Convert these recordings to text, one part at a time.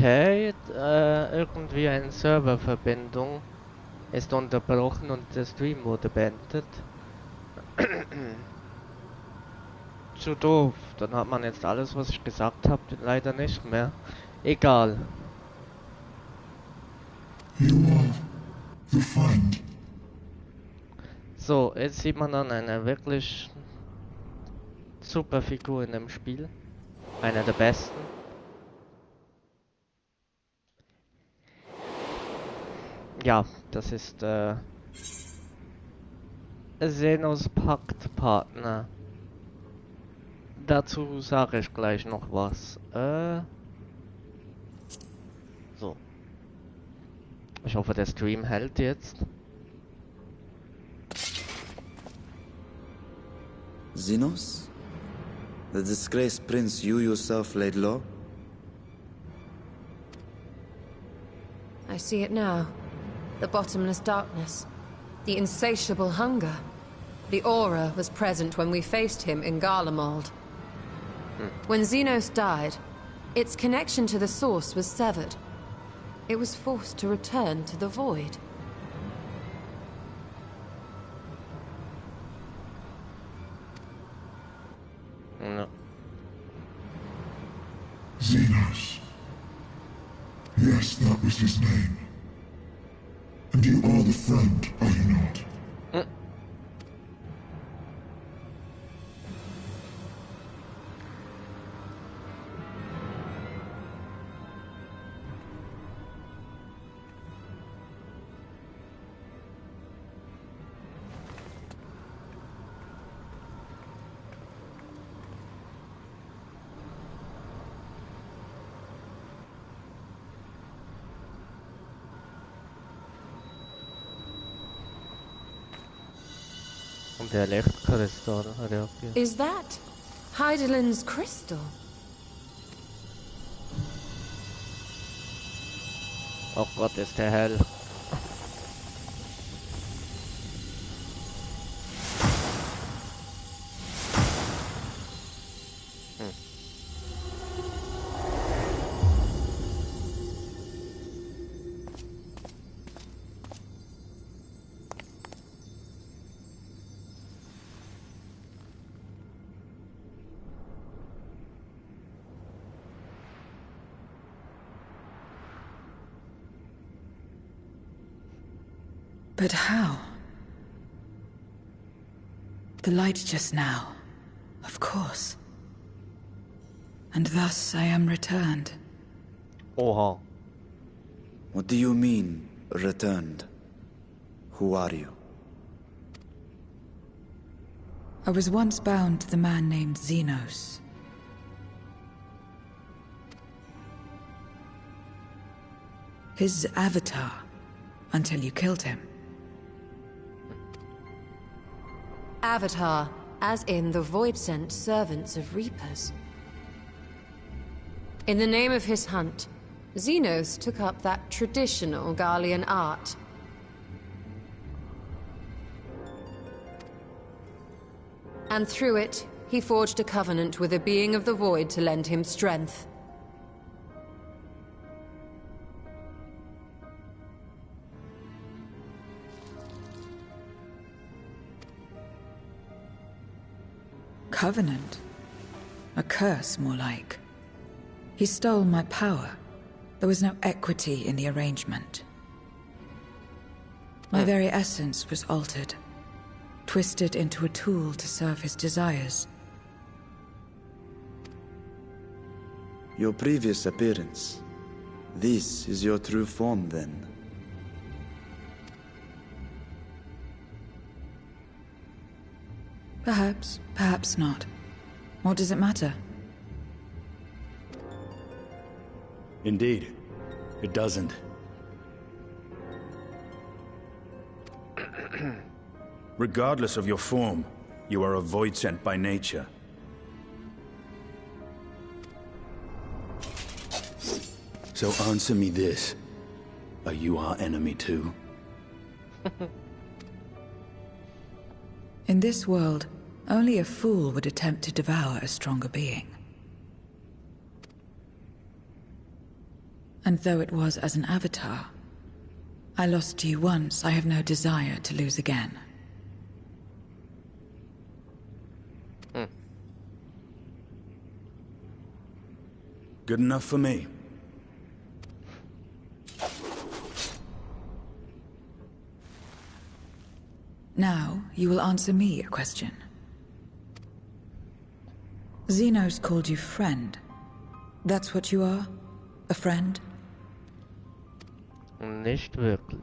Okay, irgendwie eine Serververbindung ist unterbrochen und der Stream wurde beendet. Zu doof, dann hat man jetzt alles, was ich gesagt habe, leider nicht mehr. Egal. You are the friend. So, jetzt sieht man dann eine wirklich super Figur in dem Spiel. Einer der besten. Ja, das ist Zenos Paktpartner. Dazu sage ich gleich noch was. So. Ich hoffe, der Stream hält jetzt. Xenos? The disgraced prince you yourself laid low? I see it now. The bottomless darkness. The insatiable hunger. The aura was present when we faced him in Garlemald. When Xenos died, its connection to the source was severed. It was forced to return to the void. No. Xenos. Yes, that was his name. And you are the friend, are you not? Und der Lichtkristall reagiert. Is that Heidelin's crystal? Oh Gott, ist der hell. But how? The light just now, of course. And thus I am returned. Oha. What do you mean, returned? Who are you? I was once bound to the man named Xenos. His avatar, until you killed him. Avatar, as in the Void-sent servants of Reapers. In the name of his hunt, Xenos took up that traditional Garlean art. And through it, he forged a covenant with a being of the Void to lend him strength. Covenant? A curse, more like. He stole my power. There was no equity in the arrangement. My very essence was altered, twisted into a tool to serve his desires. Your previous appearance. This is your true form, then? Perhaps, perhaps not. What does it matter? Indeed, it doesn't. Regardless of your form, you are a void sent by nature. So answer me this. Are you our enemy too? In this world, only a fool would attempt to devour a stronger being. And though it was as an avatar, I lost you once, I have no desire to lose again. Good enough for me. Now, you will answer me a question. Xenos called you friend. That's what you are? A friend? Nicht wirklich.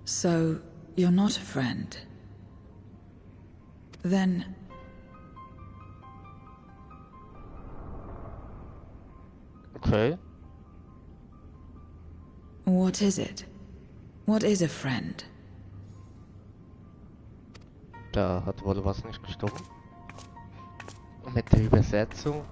So, you're not a friend. Then... Okay. what is it? What is a friend? Da hat wohl was nicht gestimmt. Mit der Übersetzung.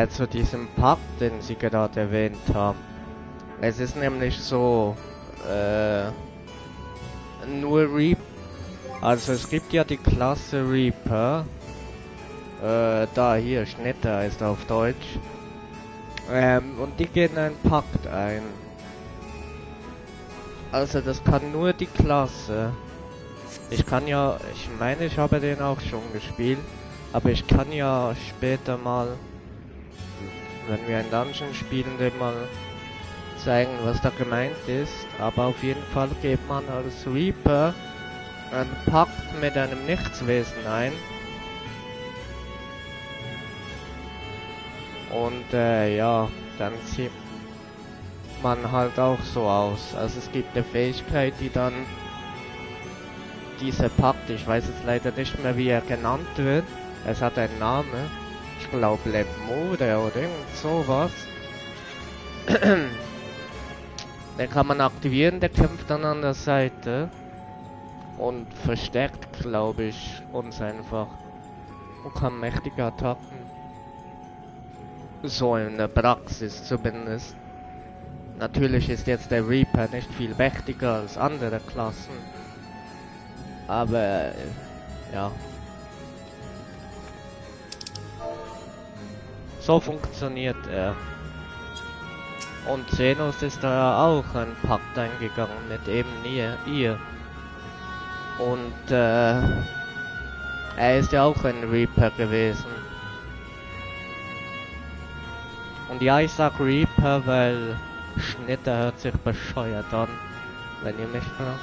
Zu diesem Pakt, den Sie gerade erwähnt haben. Es ist nämlich so, nur Reaper, also es gibt ja die Klasse Reaper, da hier, Schnitter heißt auf Deutsch, und die gehen einen Pakt ein. Also das kann nur die Klasse. Ich kann ja, ich meine, ich habe den auch schon gespielt, aber ich kann ja später mal, wenn wir ein Dungeon spielen, dem mal zeigen, was da gemeint ist. Aber auf jeden Fall geht man als Reaper einen Pakt mit einem Nichtswesen ein. Und ja, dann sieht man halt auch so aus. Also es gibt eine Fähigkeit, die dann dieser Pakt, ich weiß jetzt leider nicht mehr, wie er genannt wird. Es hat einen Namen. Ich glaube Lemode oder irgend sowas. Den kann man aktivieren, der kämpft dann an der Seite. Und verstärkt, glaube ich, uns einfach. Und kann mächtige Attacken. So in der Praxis zumindest. Natürlich ist jetzt der Reaper nicht viel mächtiger als andere Klassen. Aber ja. So funktioniert er. Und Xenos ist da ja auch einen Pakt eingegangen mit eben ihr. Und er ist ja auch ein Reaper gewesen. Und ja, ich sag Reaper, weil Schnitter hört sich bescheuert an, wenn ihr mich fragt.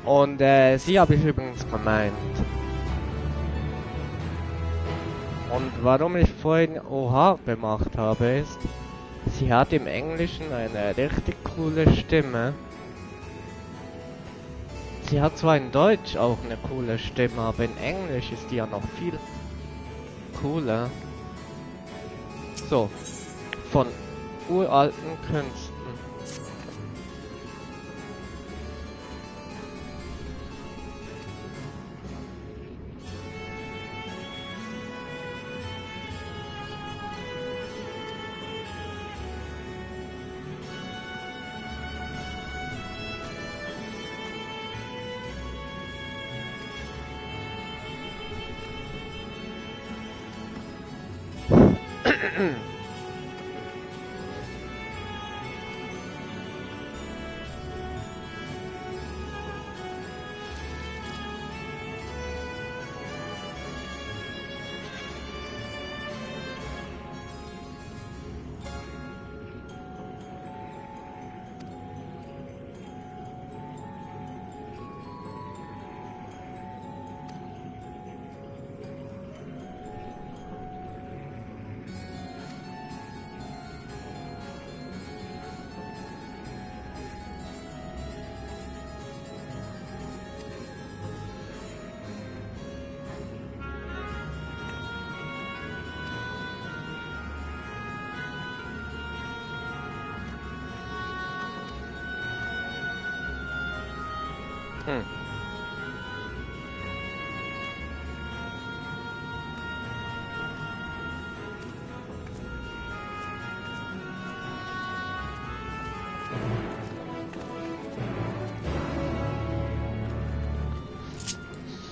Und sie habe ich übrigens gemeint. Und warum ich vorhin Oha gemacht habe ist, sie hat im Englischen eine richtig coole Stimme. Sie hat zwar in Deutsch auch eine coole Stimme, aber in Englisch ist die ja noch viel cooler. So, von uralten Künsten.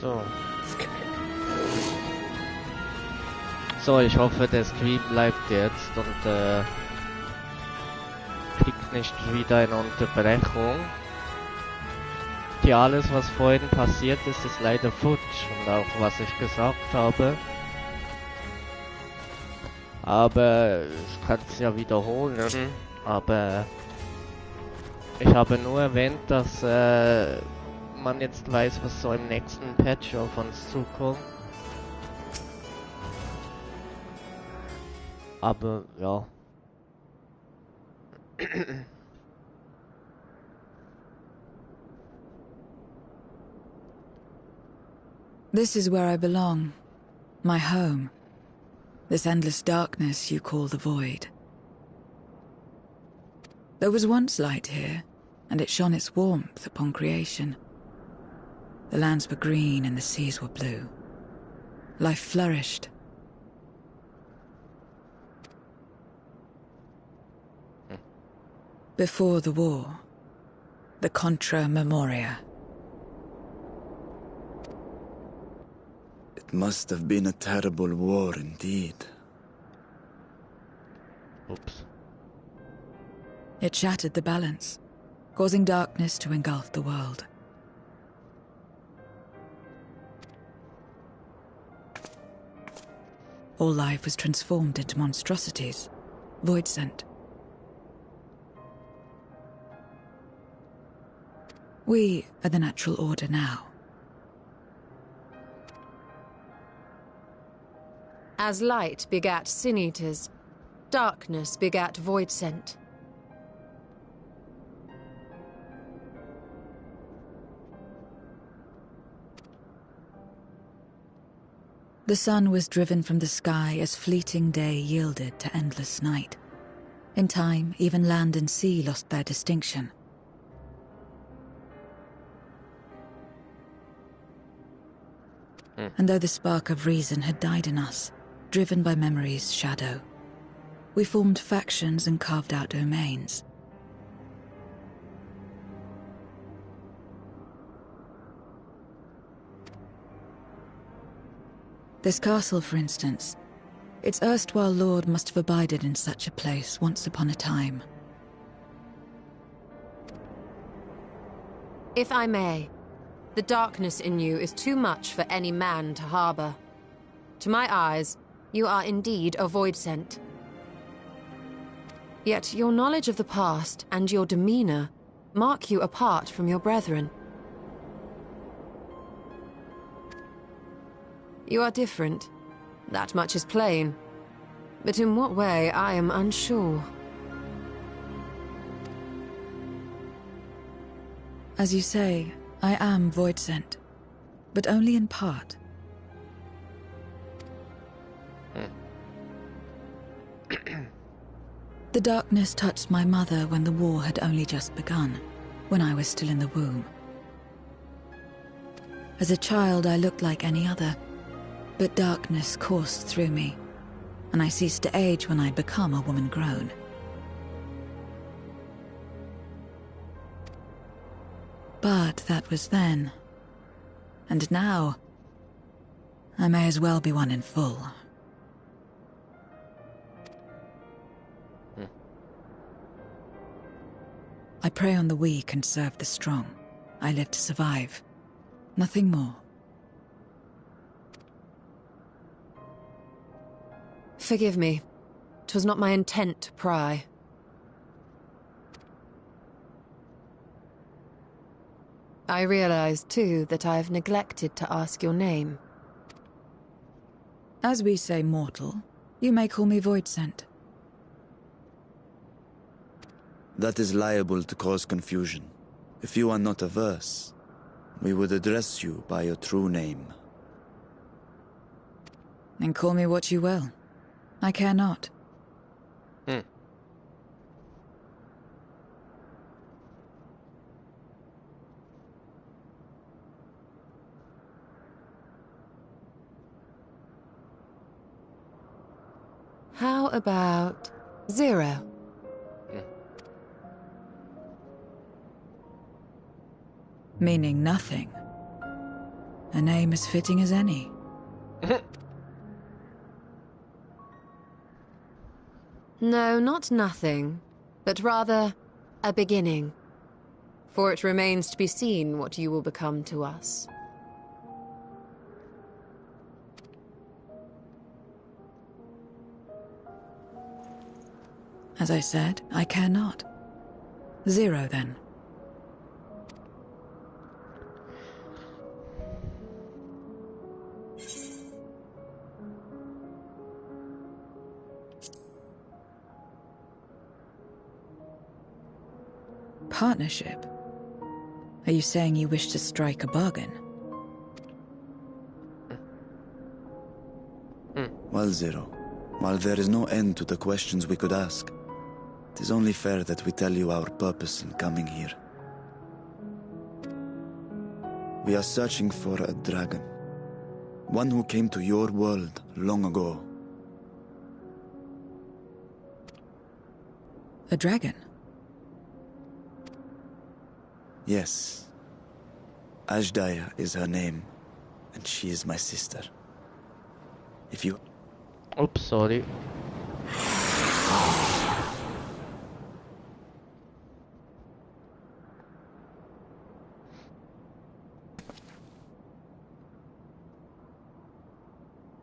So. So, ich hoffe, der Stream bleibt jetzt und kriegt nicht wieder eine Unterbrechung. Ja, alles was vorhin passiert ist, ist leider futsch und auch was ich gesagt habe. Aber ich kann es ja wiederholen, aber ich habe nur erwähnt, dass man jetzt weiß, was so im nächsten Patch auf uns zukommt. Aber ja. This is where I belong. My home. This endless darkness you call the Void. There was once light here, and it shone its warmth upon creation. The lands were green and the seas were blue. Life flourished. Before the war, the Contra Memoria. It must have been a terrible war indeed. Oops. It shattered the balance, causing darkness to engulf the world. All life was transformed into monstrosities, void-sent. We are the natural order now. As light begat sin-eaters, darkness begat void-sent. The sun was driven from the sky as fleeting day yielded to endless night. In time, even land and sea lost their distinction. And though the spark of reason had died in us, driven by memory's shadow, we formed factions and carved out domains. This castle, for instance, its erstwhile lord must have abided in such a place once upon a time. If I may, the darkness in you is too much for any man to harbor. To my eyes, you are indeed a void-sent. Yet your knowledge of the past and your demeanor mark you apart from your brethren. You are different. That much is plain. But in what way, I am unsure. As you say, I am void-sent, but only in part. The darkness touched my mother when the war had only just begun, when I was still in the womb. As a child, I looked like any other, but darkness coursed through me, and I ceased to age when I'd become a woman grown. But that was then. And now, I may as well be one in full. I prey on the weak and serve the strong. I live to survive. Nothing more. Forgive me. 'Twas not my intent to pry. I realize, too, that I've neglected to ask your name. As we say mortal, you may call me Voidsent. That is liable to cause confusion. If you are not averse, we would address you by your true name. Then call me what you will. I care not. How about Zero? Meaning nothing. A name as fitting as any. No, not nothing, but rather a beginning. For it remains to be seen what you will become to us. As I said, I care not. Zero, then. Partnership? Are you saying you wish to strike a bargain? Well, Zero, while there is no end to the questions we could ask, it is only fair that we tell you our purpose in coming here. We are searching for a dragon. One who came to your world long ago. A dragon? Yes. Ajdaya is her name, and she is my sister. If you... Oops, sorry.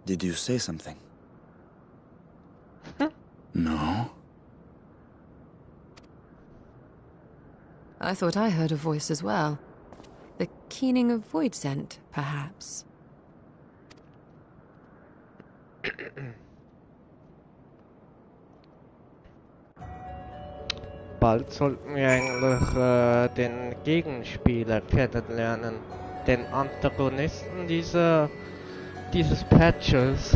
Did you say something? No? I thought I heard a voice as well. The keening of Voidsent, perhaps. Bald sollten wir eigentlich den Gegenspieler kennenlernen. Den Antagonisten dieses Patches.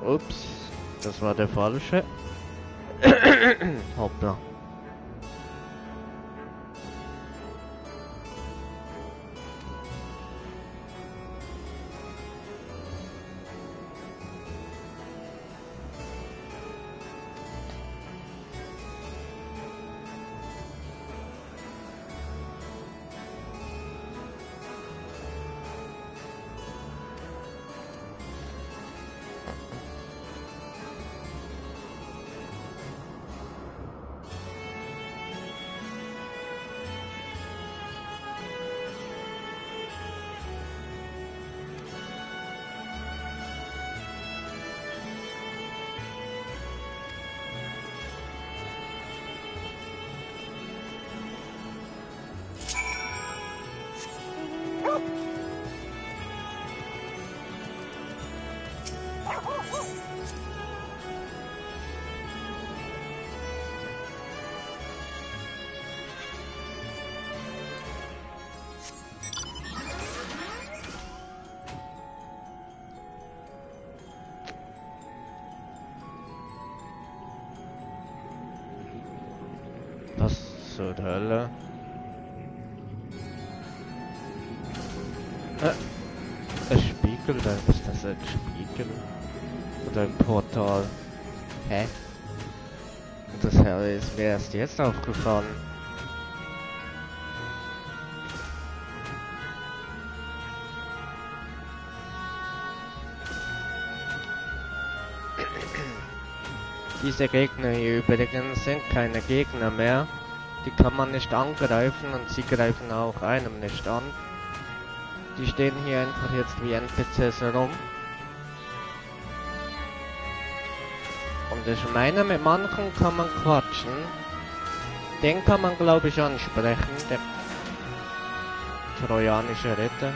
Ups, das war der falsche. Hoppla. Was zur Hölle? Ein Spiegel, ist das ein Spiegel? Oder ein Portal? Hä? Das ist mir erst jetzt aufgefallen. Diese Gegner hier übrigens sind keine Gegner mehr. Die kann man nicht angreifen und sie greifen auch einem nicht an. Die stehen hier einfach jetzt wie NPCs herum. Und ich meine, mit manchen kann man quatschen. Den kann man, glaube ich, ansprechen, der trojanische Ritter.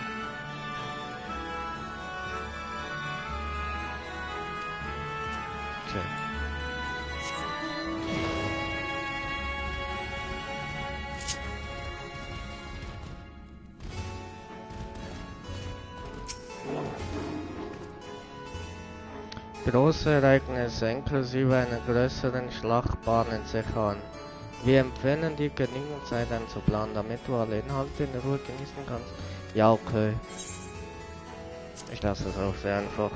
Okay. Große Ereignisse inklusive einer größeren Schlacht bahnen sich an. Wir empfehlen dir genügend Zeit einzuplanen, damit du alle Inhalte in Ruhe genießen kannst. Ja, okay. Ich lasse es auch sehr einfach.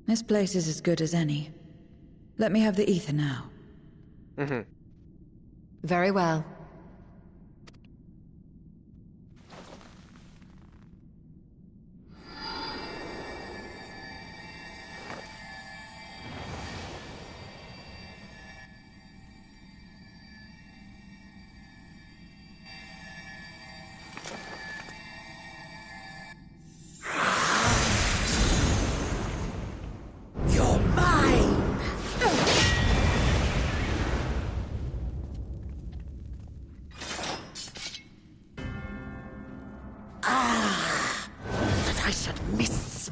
This place is as good as any. Let me have the ether now. Very well.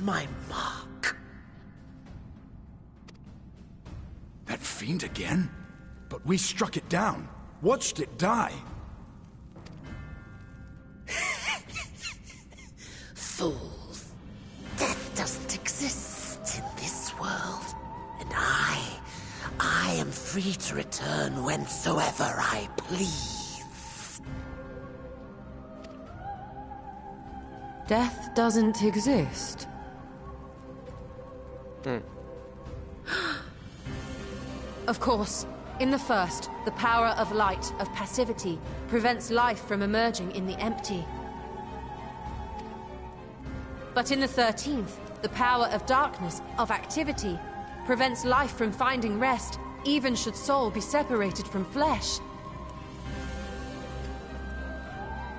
My mark. That fiend again? But we struck it down. Watched it die. Fools. Death doesn't exist in this world. And I am free to return whensoever I please. Death doesn't exist. Of course. In the first, the power of light, of passivity, prevents life from emerging in the empty. But in the 13th, the power of darkness, of activity, prevents life from finding rest, even should soul be separated from flesh.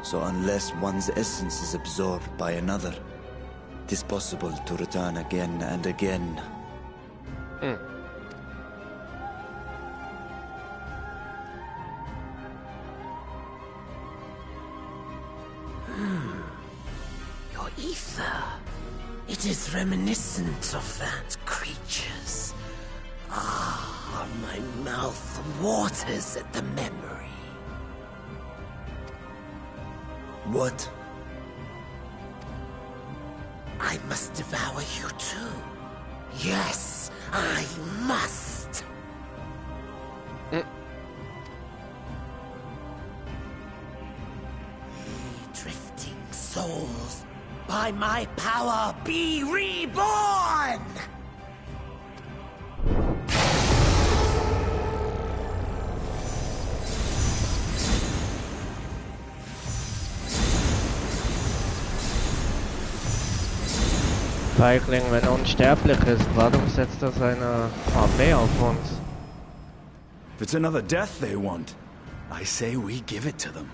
So unless one's essence is absorbed by another, it is possible to return again and again. Your ether. It is reminiscent of that creature's. Ah, my mouth waters at the memory. What? I must devour you too. Yes, I must. Ye drifting souls, by my power be reborn! Feigling, wenn er unsterblich ist, warum setzt er seine Armee auf uns? If it's another death they want, I say we give it to them.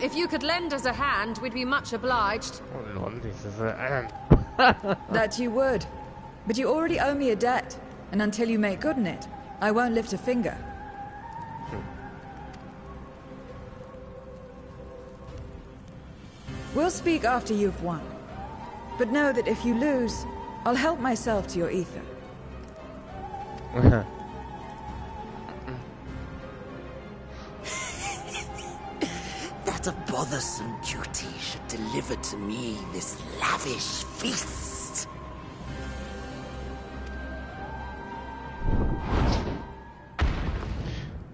If you could lend us a hand, we'd be much obliged. Oh lol, dieses That you would. But you already owe me a debt, and until you make good on it, I won't lift a finger. We'll speak after you've won. But know that if you lose, I'll help myself to your ether. That a bothersome duty should deliver to me this lavish feast.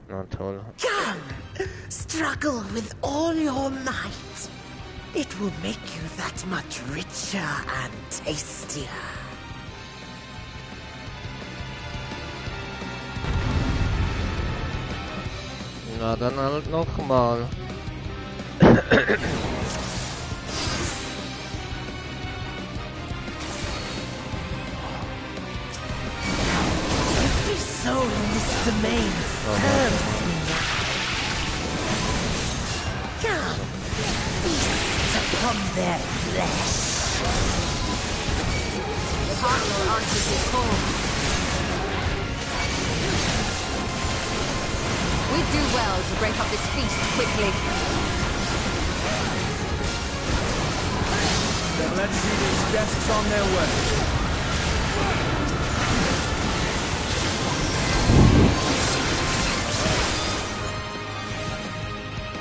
Na toll. Come, struggle with all your might. It will make you that much richer and tastier. Na, dann halt nochmal. Every soul in this domain serves me now. Come, feast upon their flesh. The Cardinal answers your call. We do well to break up this feast quickly. Then let's see these guests on their way.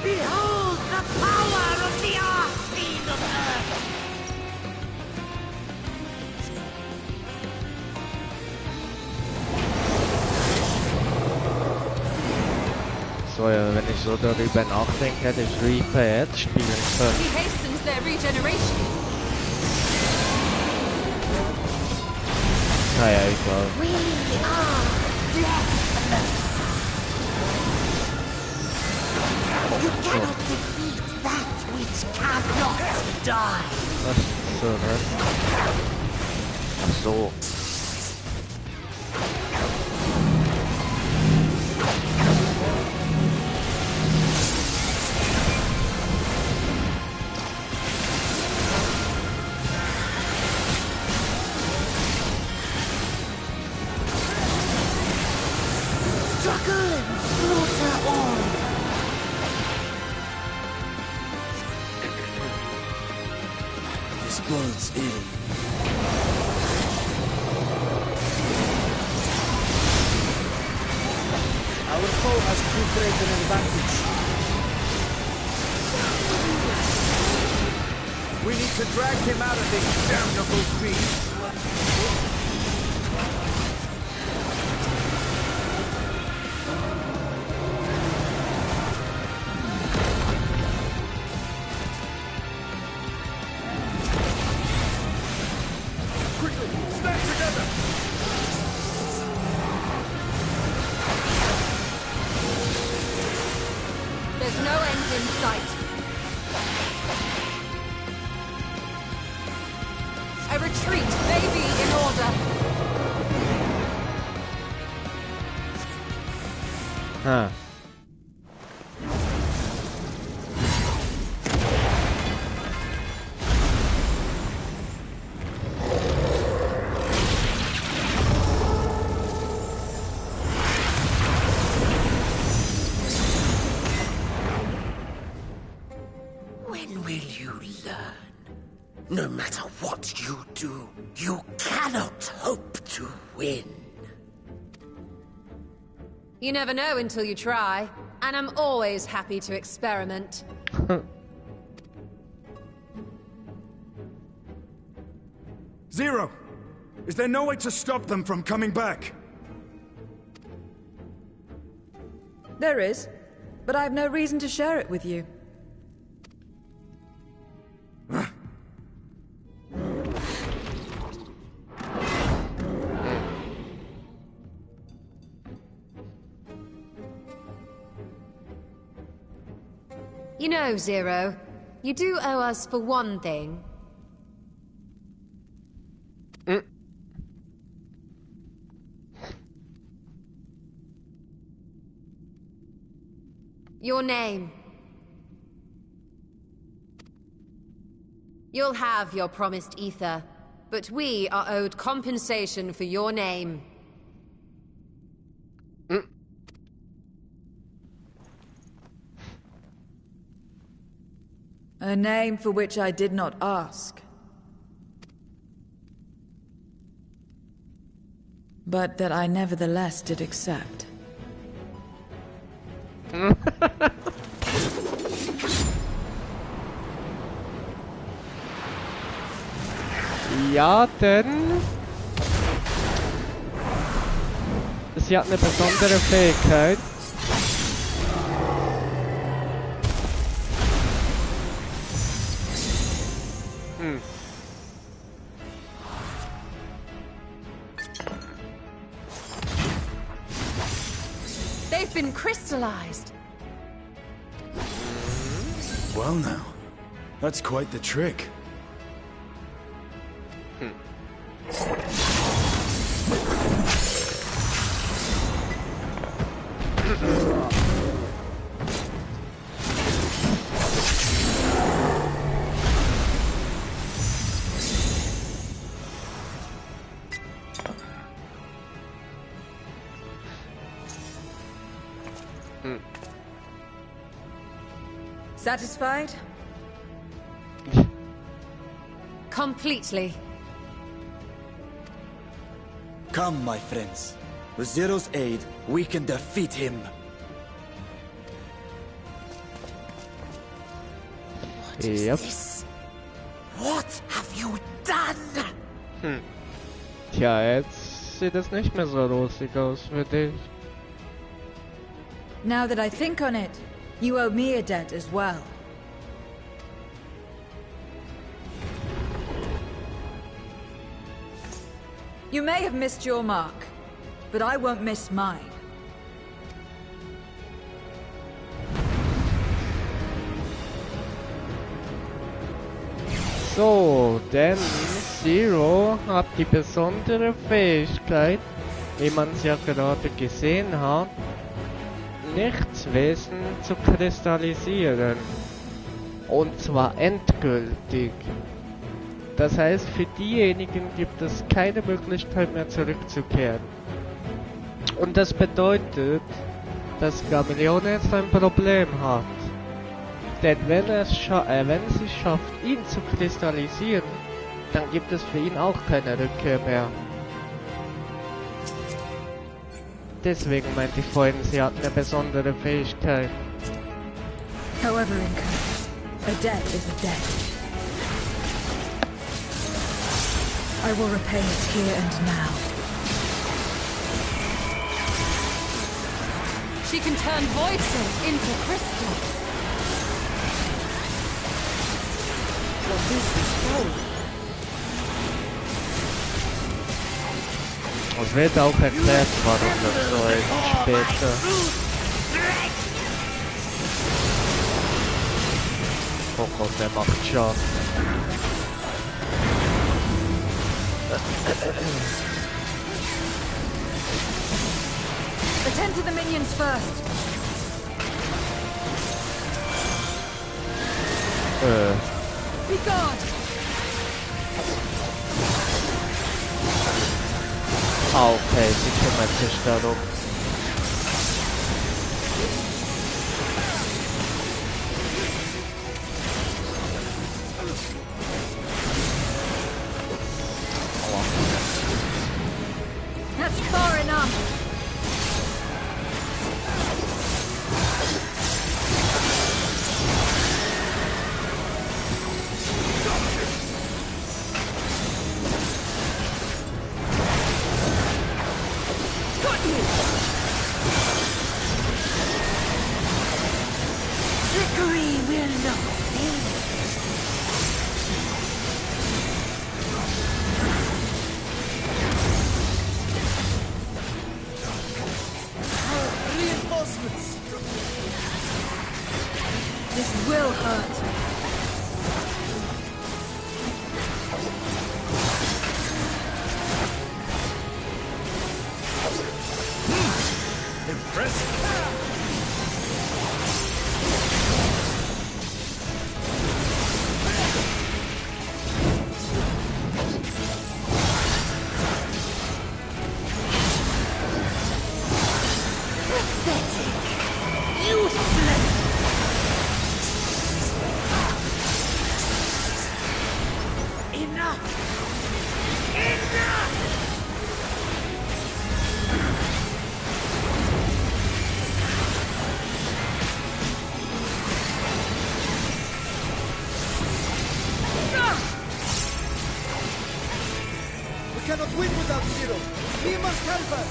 Behold the power of the Archfiend of Earth! So, ja, wenn ich so darüber nachdenke, hätte ich Reaper jetzt spielen können. He hastens their regeneration. Naja, egal. We are deathless! You cannot defeat that which cannot die! Was ist so, ne? Ach so. Struggle and slaughter all! This bodes ill. Our foe has too great an advantage. We need to drag him out of this damnable feast. Quickly, stand together! There's no end in sight. A retreat may be in order. Huh. When will you learn? No matter what you do, you cannot hope to win. You never know until you try, and I'm always happy to experiment. Zero! Is there no way to stop them from coming back? There is, but I have no reason to share it with you. You know, Zero, you do owe us for one thing. Your name. You'll have your promised ether, but we are owed compensation for your name. A name for which I did not ask. But that I nevertheless did accept. Ja, denn... Sie hat eine besondere Fähigkeit. They've been crystallized. Well now, that's quite the trick. Satisfied? Completely. Come, my friends. With Zero's aid, we can defeat him. What is Yep. this? What have you done? Tja, jetzt sieht es nicht mehr so rosig aus für dich. Now that I think on it, you owe me a debt as well. You may have missed your mark, but I won't miss mine. So, denn Zero hat die besondere Fähigkeit, wie man es ja gerade gesehen hat, Nichtswesen zu kristallisieren. Und zwar endgültig. Das heißt, für diejenigen gibt es keine Möglichkeit mehr zurückzukehren. Und das bedeutet, dass Gameleon jetzt ein Problem hat. Denn wenn sie es schafft, ihn zu kristallisieren, dann gibt es für ihn auch keine Rückkehr mehr. Deswegen meinte ich vorhin, sie hat eine besondere Fähigkeit. However, Inca, a debt is a debt. I will repay it here and now. She can turn void silk into crystal. What is this for? Es wird auch erklärt, warum das so ist später. Oh Gott, der macht Schaden. Attend to the minions first. Be gone! Ah, okay, sie kümmert sich darum. That's far enough. Trickery will not fail. Reinforcements! This will hurt. Impressive. We cannot win without Zero. He must help us.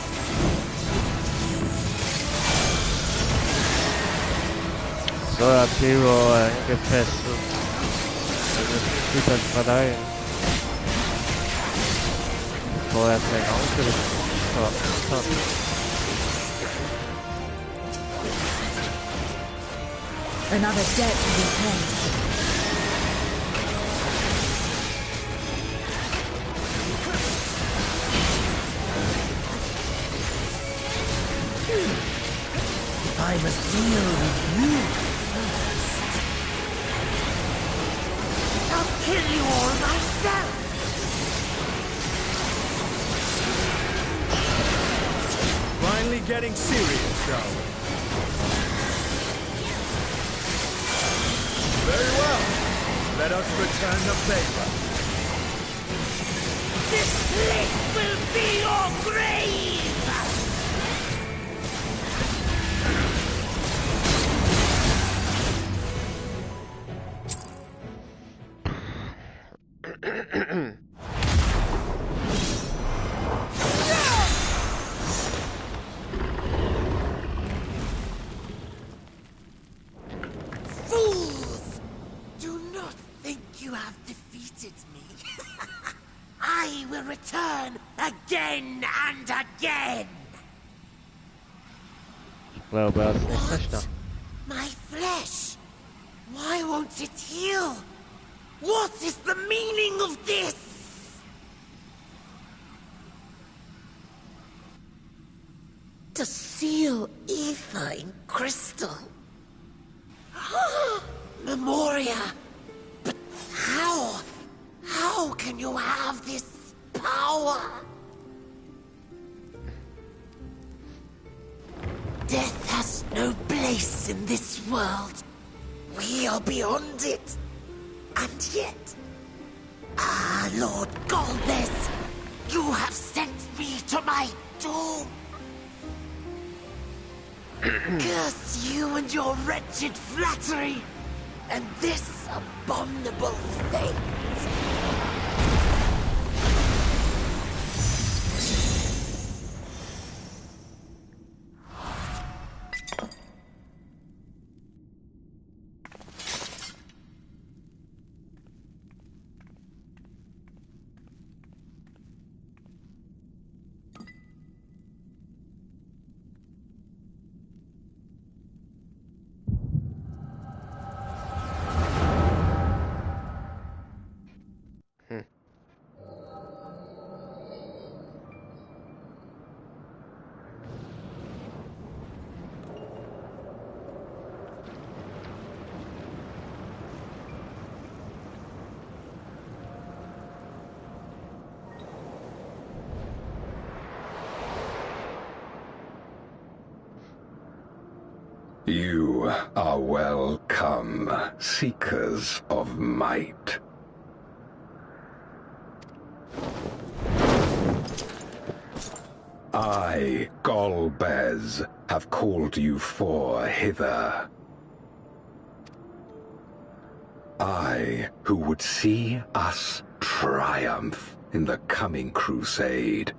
So, er hat Zero eingefesselt. Wir müssen wieder verleihen. Bevor er seinen Angriff starten kann. Another debt to be paid. I must deal with you first. I'll kill you all myself. Finally getting serious, shall we? Very well. Let us return the favor. This place will be your grave! Fools! Do not think you have defeated me. I will return again and again! Ich glaube, er ist nicht rechter. My flesh! Why won't it heal? What is the meaning of this? To seal ether in crystal. Memoria! But how? How can you have this power? Death has no place in this world. We are beyond it. And yet... Ah, Lord Golbez, you have sent me to my doom. Curse you and your wretched flattery, and this abominable fate. You are welcome, seekers of might. I, Golbez, have called you four hither. I, who would see us triumph in the coming crusade.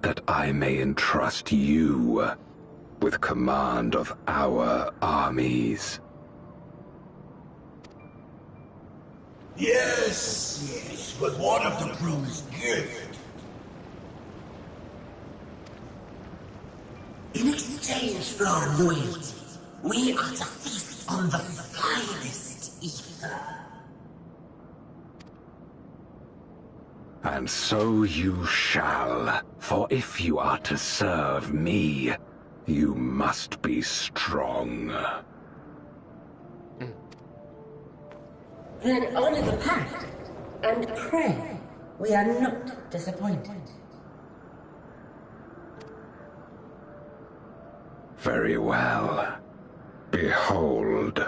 That I may entrust you with command of our armies. Yes, but what of the crew's gift? In exchange for our loyalty, we are to feast on the finest ether. And so you shall, for if you are to serve me, you must be strong. Then honor the pact, and pray we are not disappointed. Very well. Behold.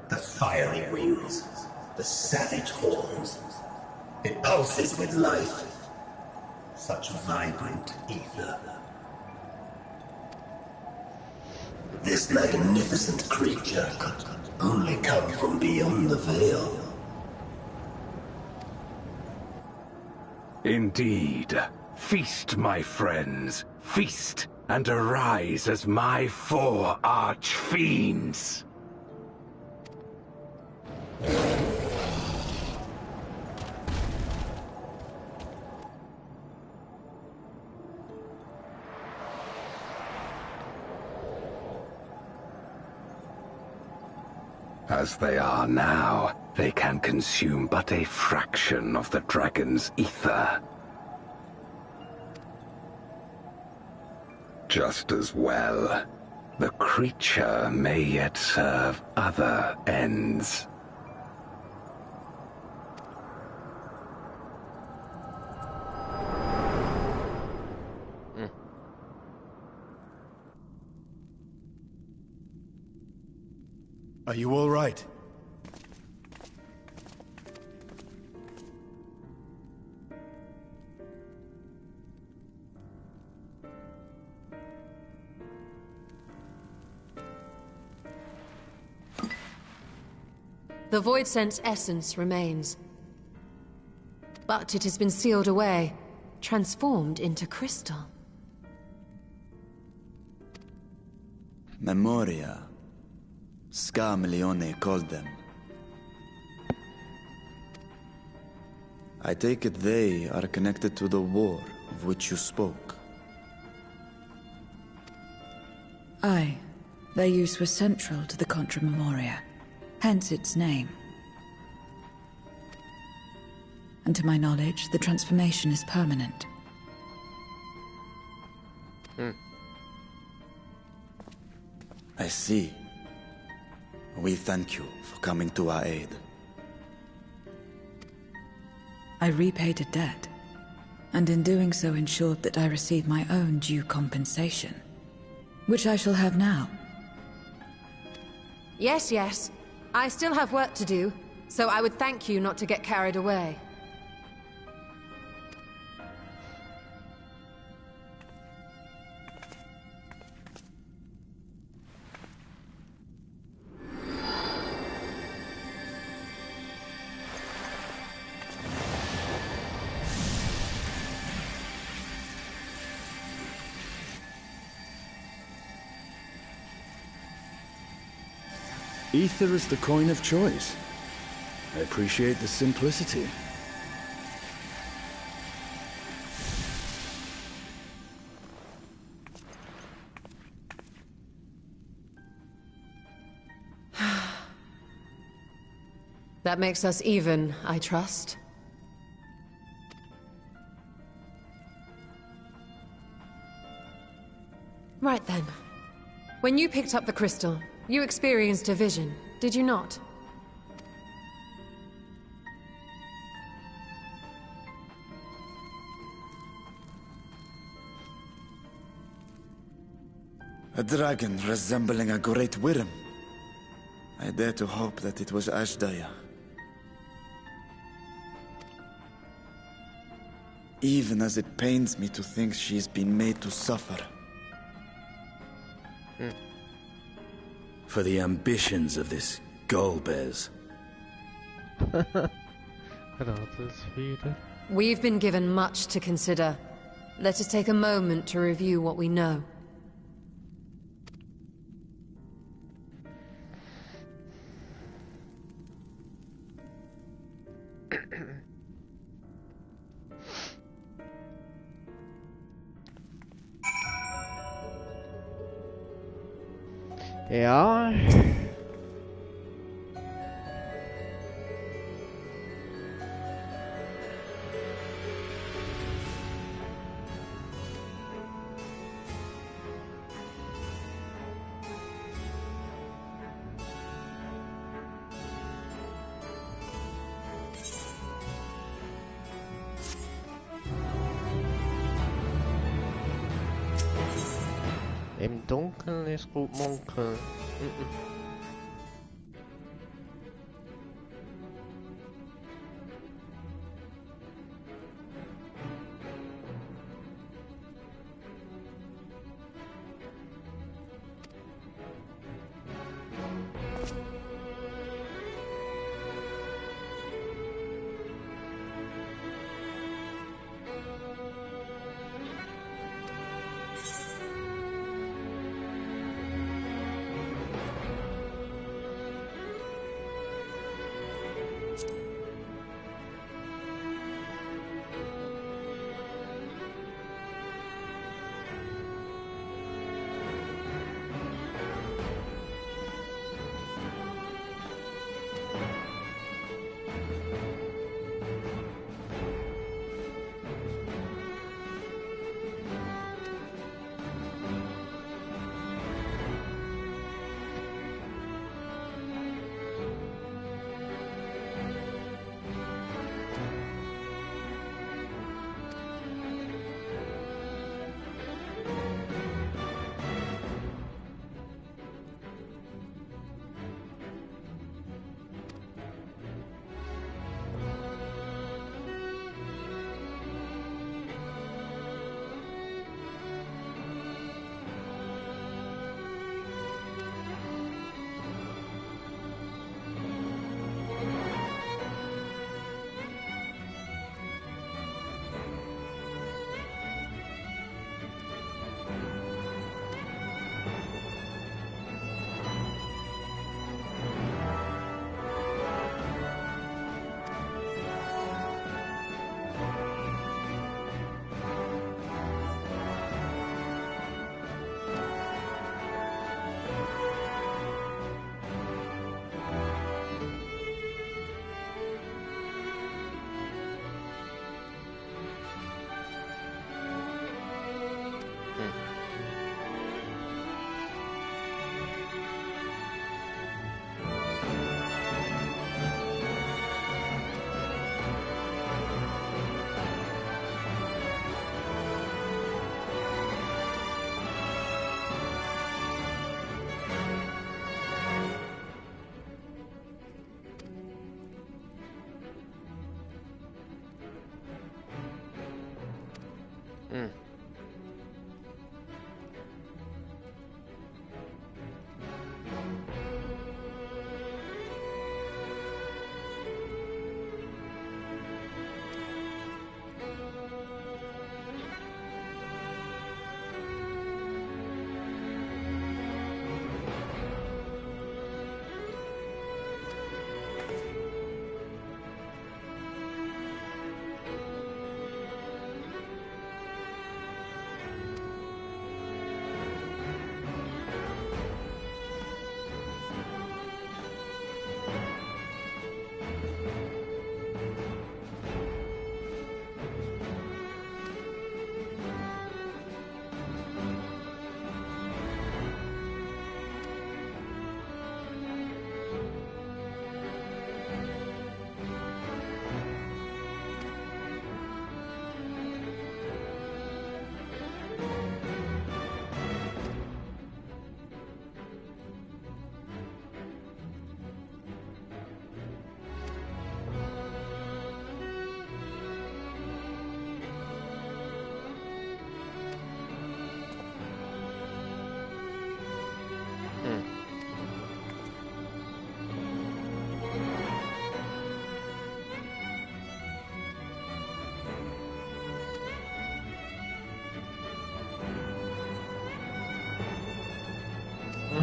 The fiery wings, the savage horns. It pulses with life. Such vibrant ether. This magnificent creature could only come from beyond the veil. Indeed. Feast, my friends. Feast, and arise as my 4 arch-fiends. As they are now, they can consume but a fraction of the dragon's ether. Just as well, the creature may yet serve other ends. Are you all right? The Void Sense essence remains. But it has been sealed away, transformed into crystal. Memoria. Scarmelione called them. I take it they are connected to the war of which you spoke. Aye. Their use was central to the Contra Memoria, hence its name. And to my knowledge, the transformation is permanent. I see. We thank you for coming to our aid. I repaid a debt, and in doing so ensured that I received my own due compensation, which I shall have now. Yes, yes. I still have work to do, so I would thank you not to get carried away. Ether is the coin of choice. I appreciate the simplicity. That makes us even, I trust. Right then. When you picked up the crystal, you experienced a vision, did you not? A dragon resembling a great worm. I dare to hope that it was Ashdaya. Even as it pains me to think she's been made to suffer. For the ambitions of this Golbez. We've been given much to consider. Let us take a moment to review what we know. Ja. Im Dunkeln ist gut munkeln. Hm.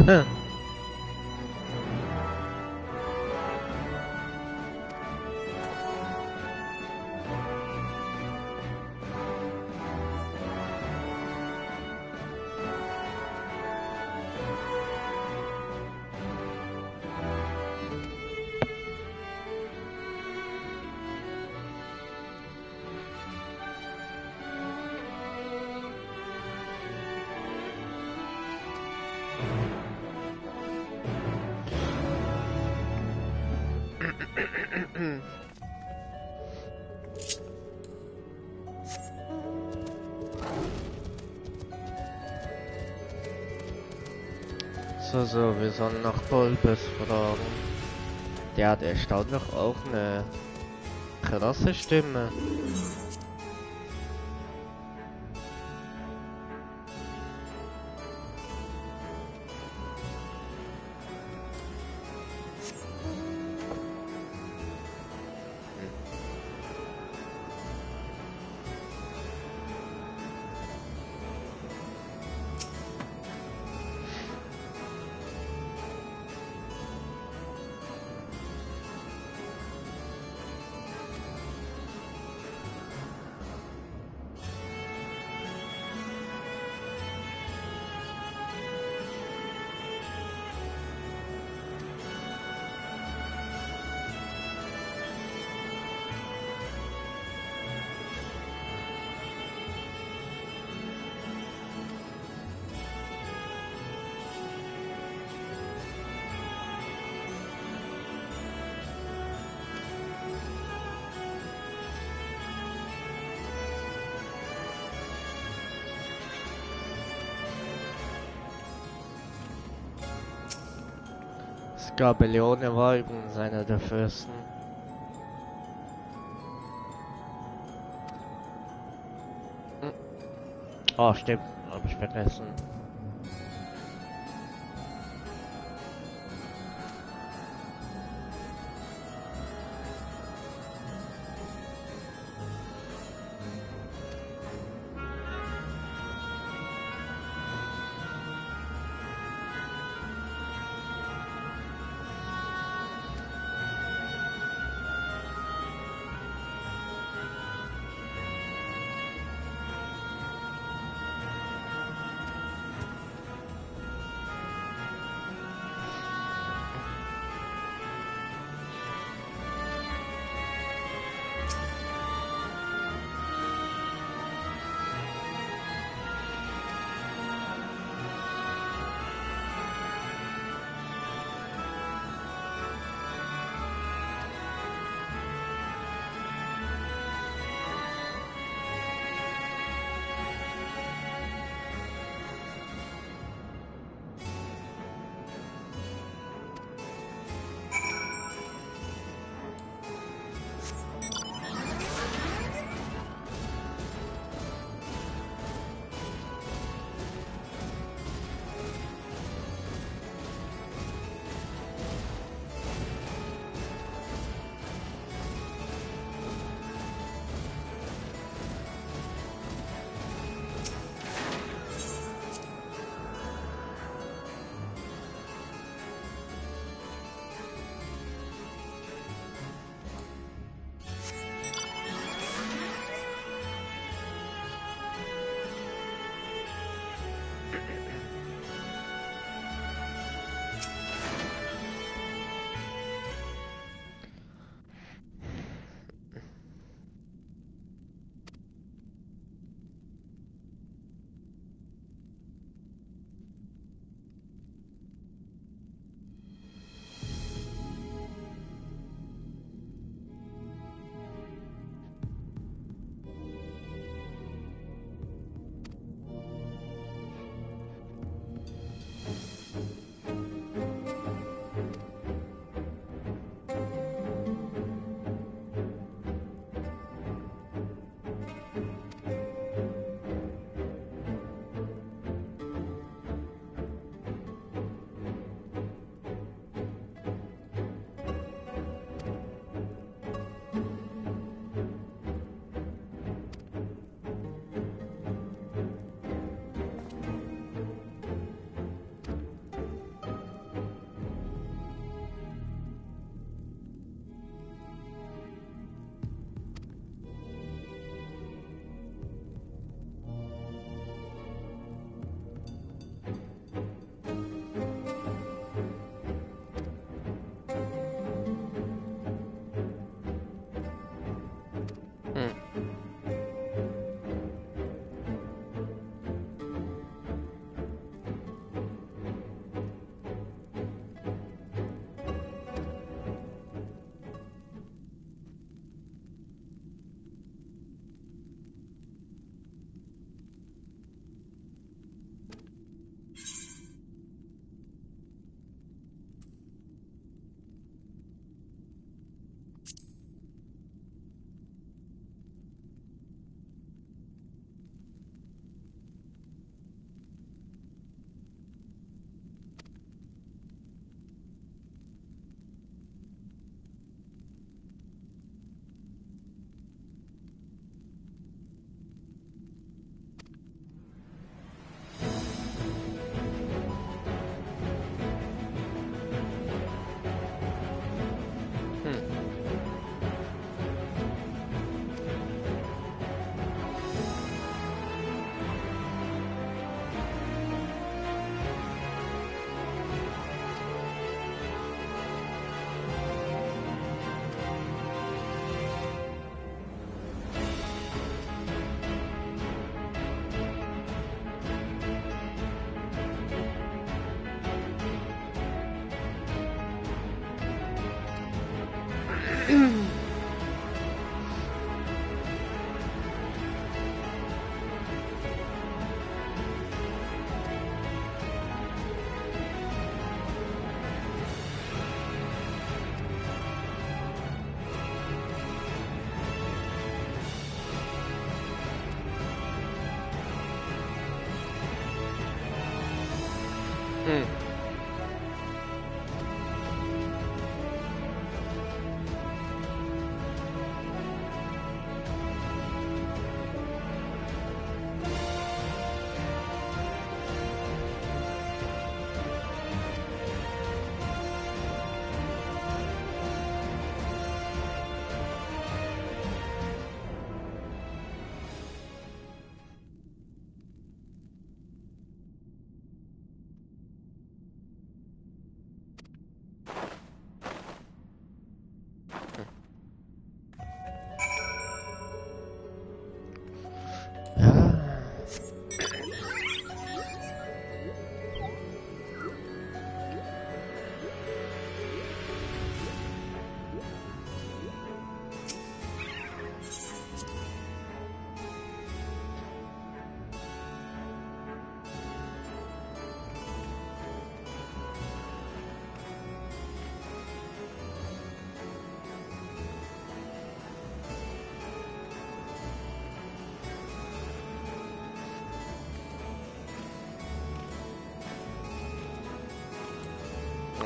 Hm. So, wir sollen nach Bulbes fragen. Der hat erstaunlich auch eine krasse Stimme. Skabellione war übrigens einer der Fürsten. Oh, stimmt, hab ich vergessen.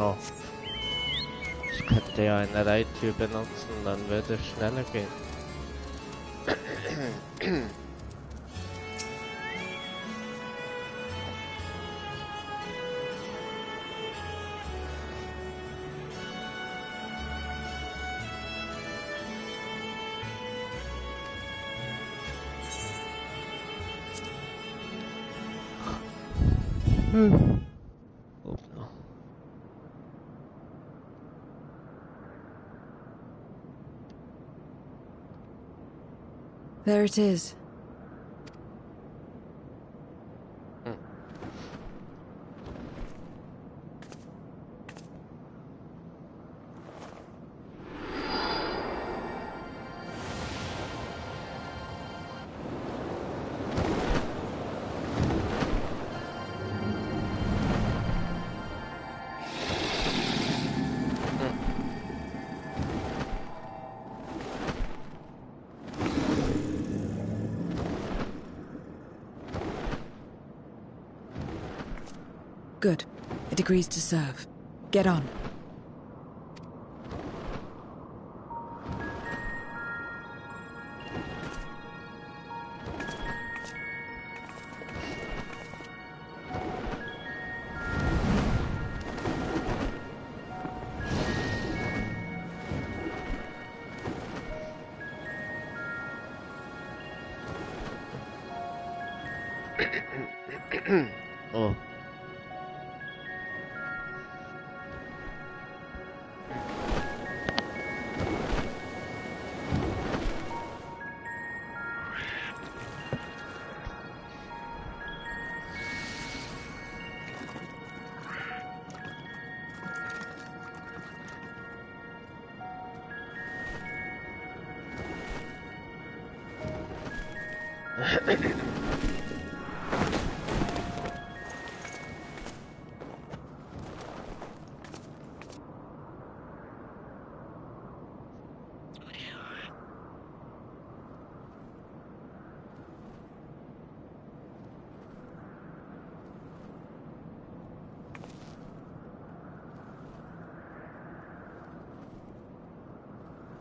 Oh. Ich könnte ja eine Reittür benutzen, dann würde es schneller gehen. Oh, no. There it is. Good. It agrees to serve. Get on. Oh.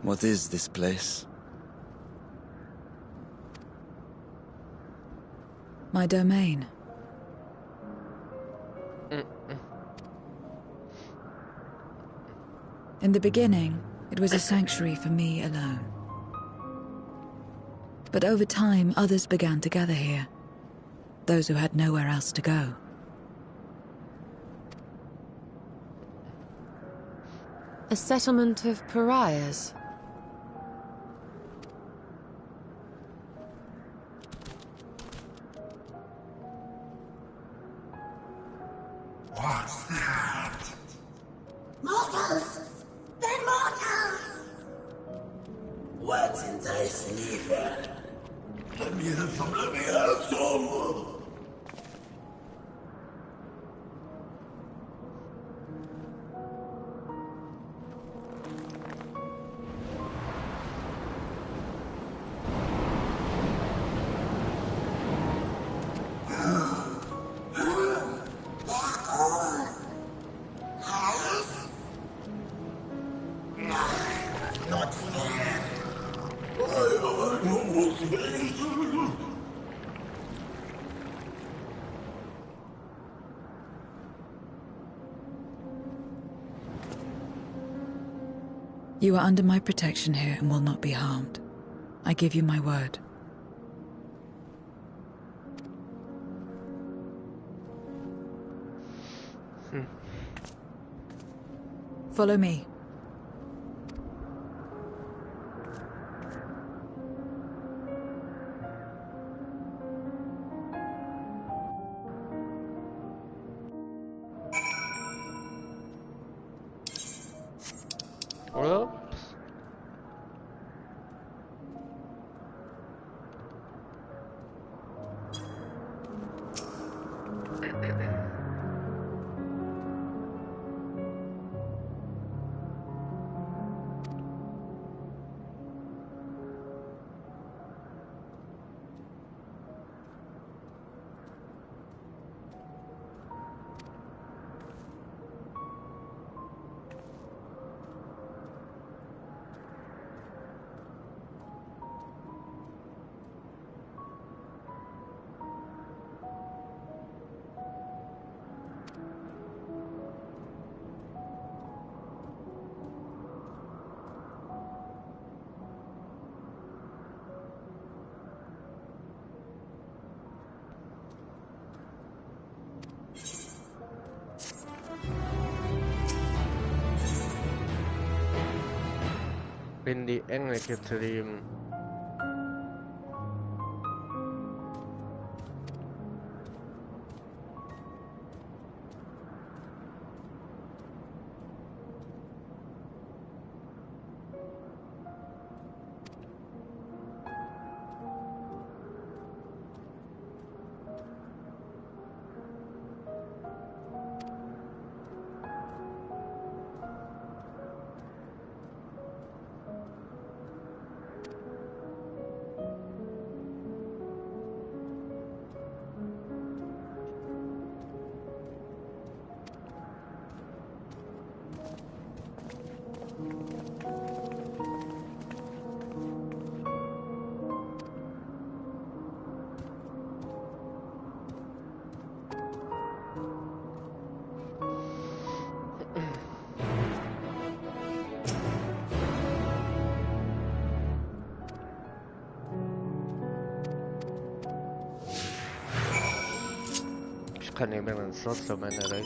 What is this place? My domain. In the beginning, it was a sanctuary for me alone. But over time, others began to gather here. Those who had nowhere else to go. A settlement of pariahs? What's that? Mortals! They're mortals! What's in thy sleeper? Let me have some, let me have some! Not fair! I almost finished! You are under my protection here and will not be harmed. I give you my word. Follow me. Whoops. In die Enge getrieben. Ich kann übrigens trotzdem meine Leute.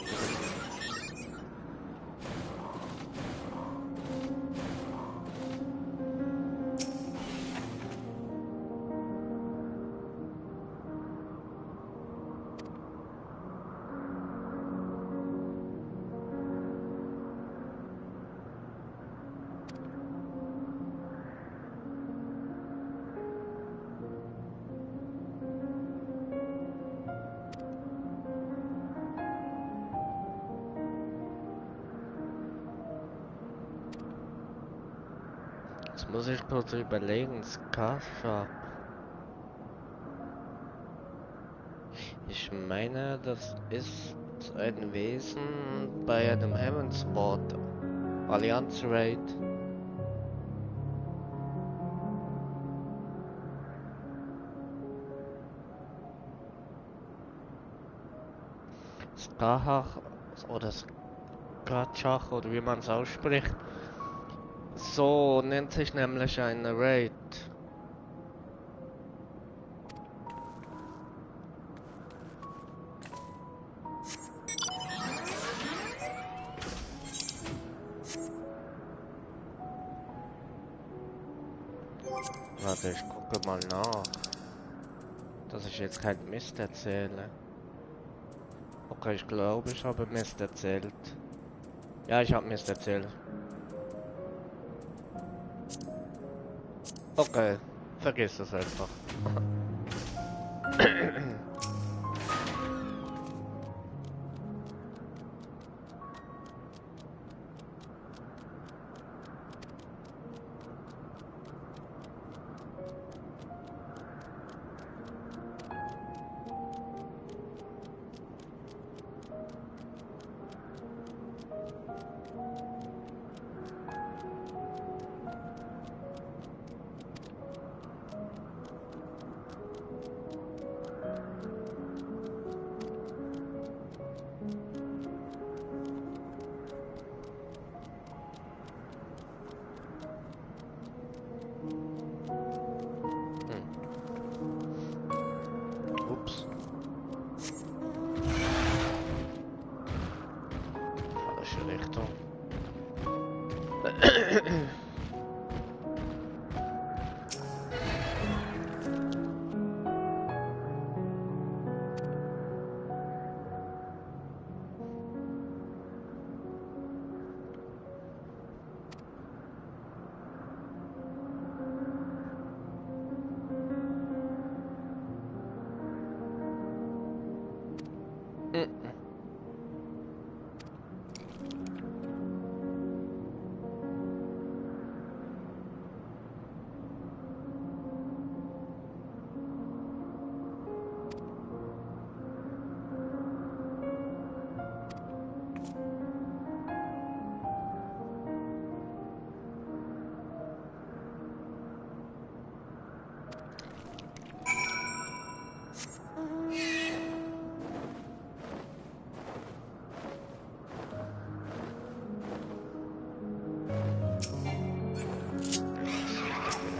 Jetzt muss ich kurz überlegen, Scarshop. Ich meine, das ist ein Wesen bei einem Heavensward Allianz Raid. Skahach oder Skatschach oder wie man es ausspricht. So nennt sich nämlich eine Raid. Warte, ich gucke mal nach, dass ich jetzt keinen Mist erzähle. Okay, ich glaube, ich habe Mist erzählt. Ja, ich habe Mist erzählt. Okay, vergiss es einfach. Ups. Falsche Richtung.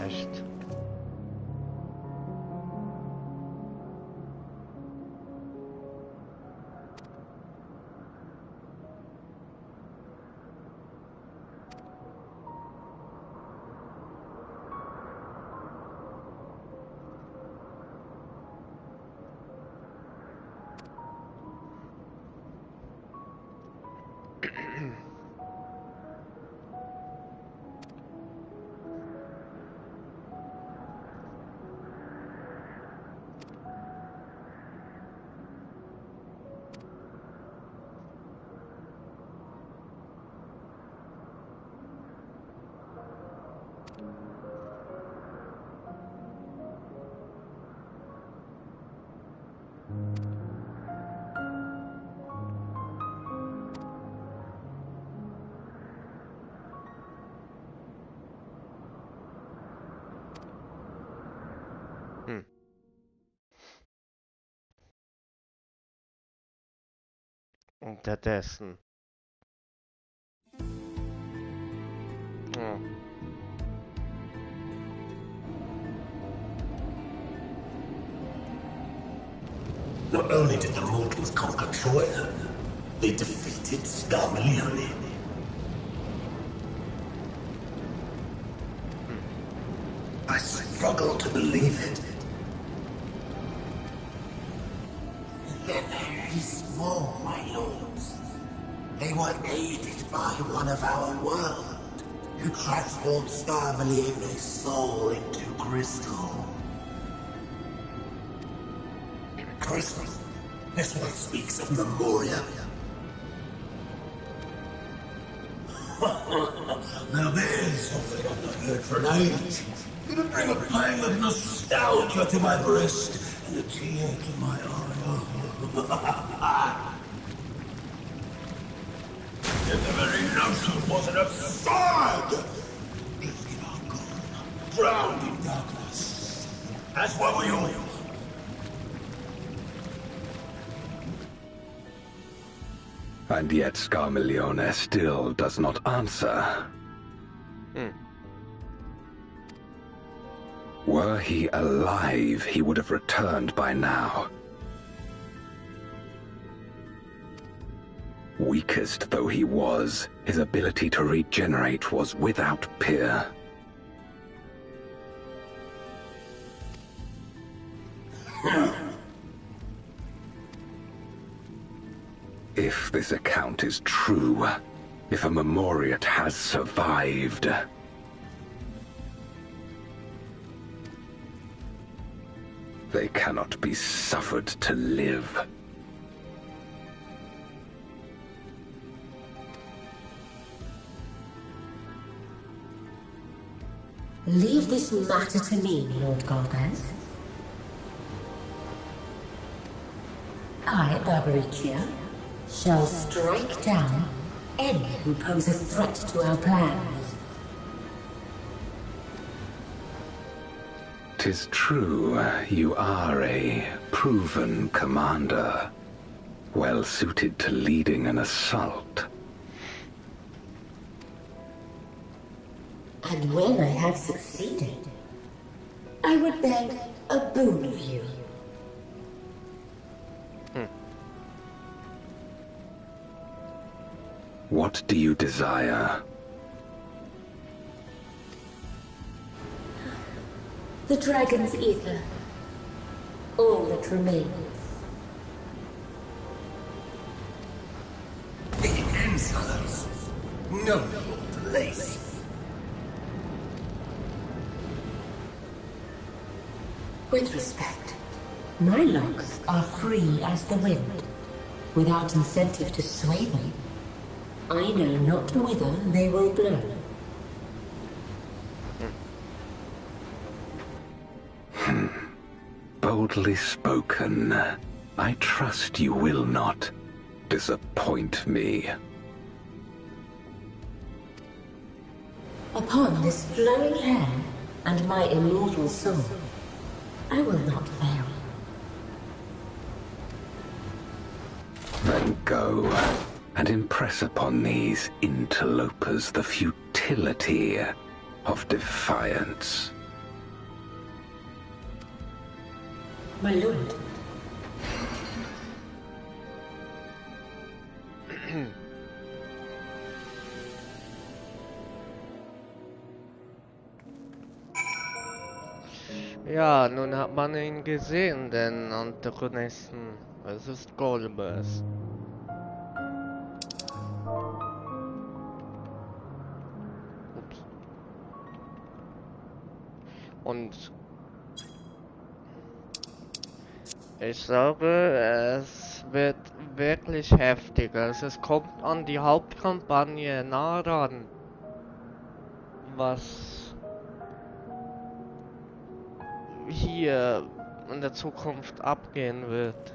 Echt. Unterdessen. Oh. Not only did the mortals conquer Troy, they defeated Scarmalione. I struggle to believe it. Then there is more, my lords. They were aided by one of our world, who transformed Scarmalione's soul into crystal. Crystal? This one speaks of Memoria. Now there's something I've not heard for an age. It'll bring a pang of nostalgia to my breast and a tear to my eye. Yet the very notion was an absurd! Lifted our gold, drowned in darkness. As were we all. And yet Scarmalione still does not answer. Were he alive, he would have returned by now. Weakest though he was, his ability to regenerate was without peer. If this account is true, if a Memoriat has survived, They cannot be suffered to live. Leave this matter to me, Lord Golbez. I, Barbaricia, shall strike down any who pose a threat to our plans. 'Tis true, you are a proven commander, well suited to leading an assault. And when I have succeeded, I would beg a boon of you. What do you desire? The dragon's ether. All that remains. The Insolence. No place. With respect, my locks are free as the wind, without incentive to sway them. I know not whither they will blow. Boldly spoken. I trust you will not disappoint me. Upon this flowing hair and my immortal soul, I will not fail. Then go and impress upon these interlopers the futility of defiance. My lord. Ja, nun hat man ihn gesehen, den Antagonisten. Es ist Golbez. Ups. Und ich sage, es wird wirklich heftig. Also es kommt an die Hauptkampagne nah ran, was hier in der Zukunft abgehen wird.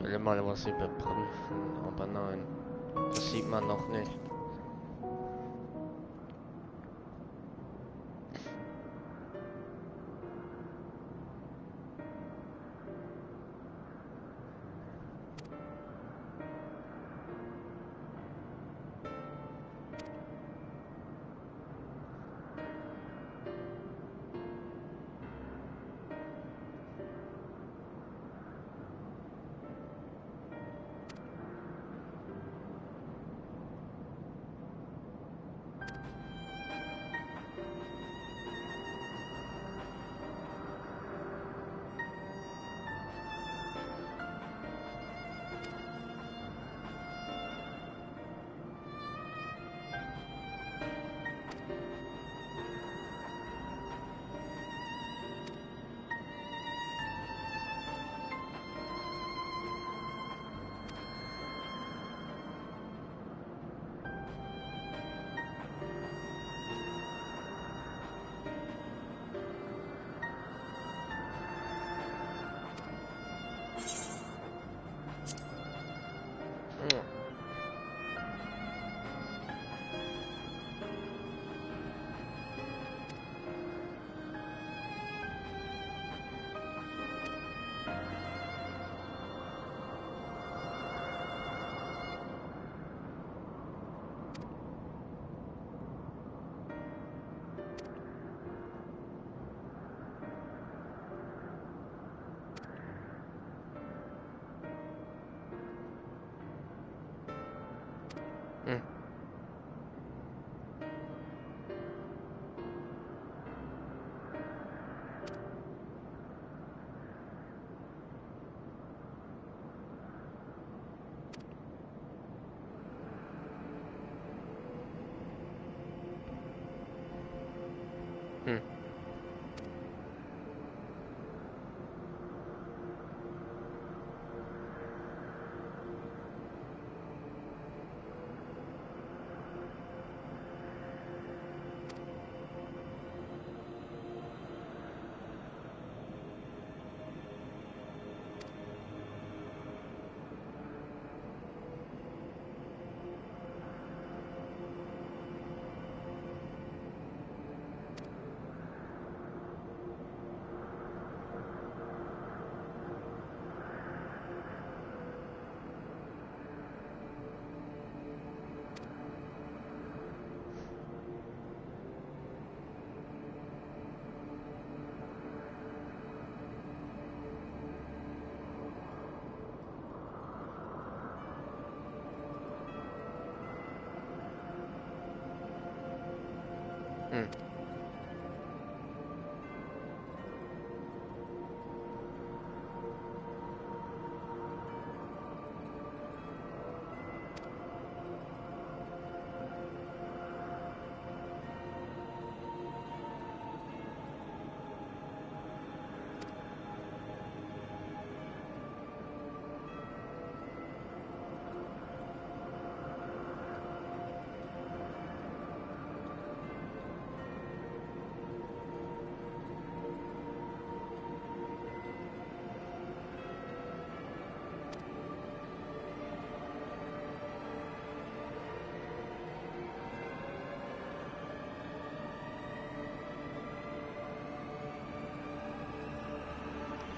will mal was überprüfen, aber nein, das sieht man noch nicht.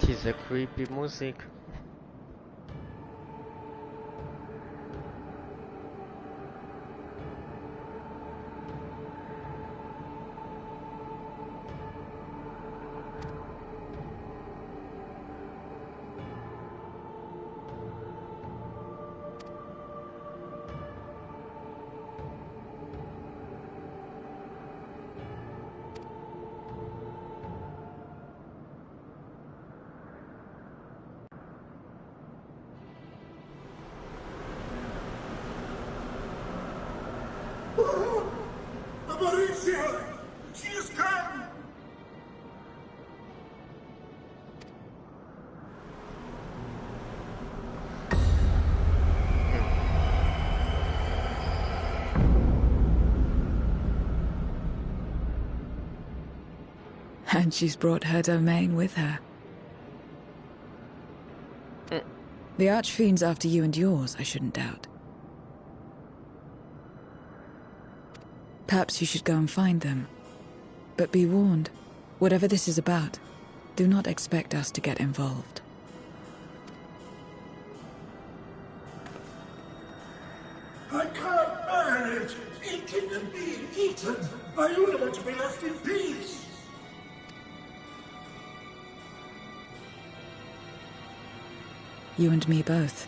Diese creepy Musik. Aparicio! She has come! And she's brought her domain with her. The Archfiend's after you and yours, I shouldn't doubt. Perhaps you should go and find them. But be warned, whatever this is about, do not expect us to get involved. I can't manage eating and being eaten. I only want to be left in peace. You and me both.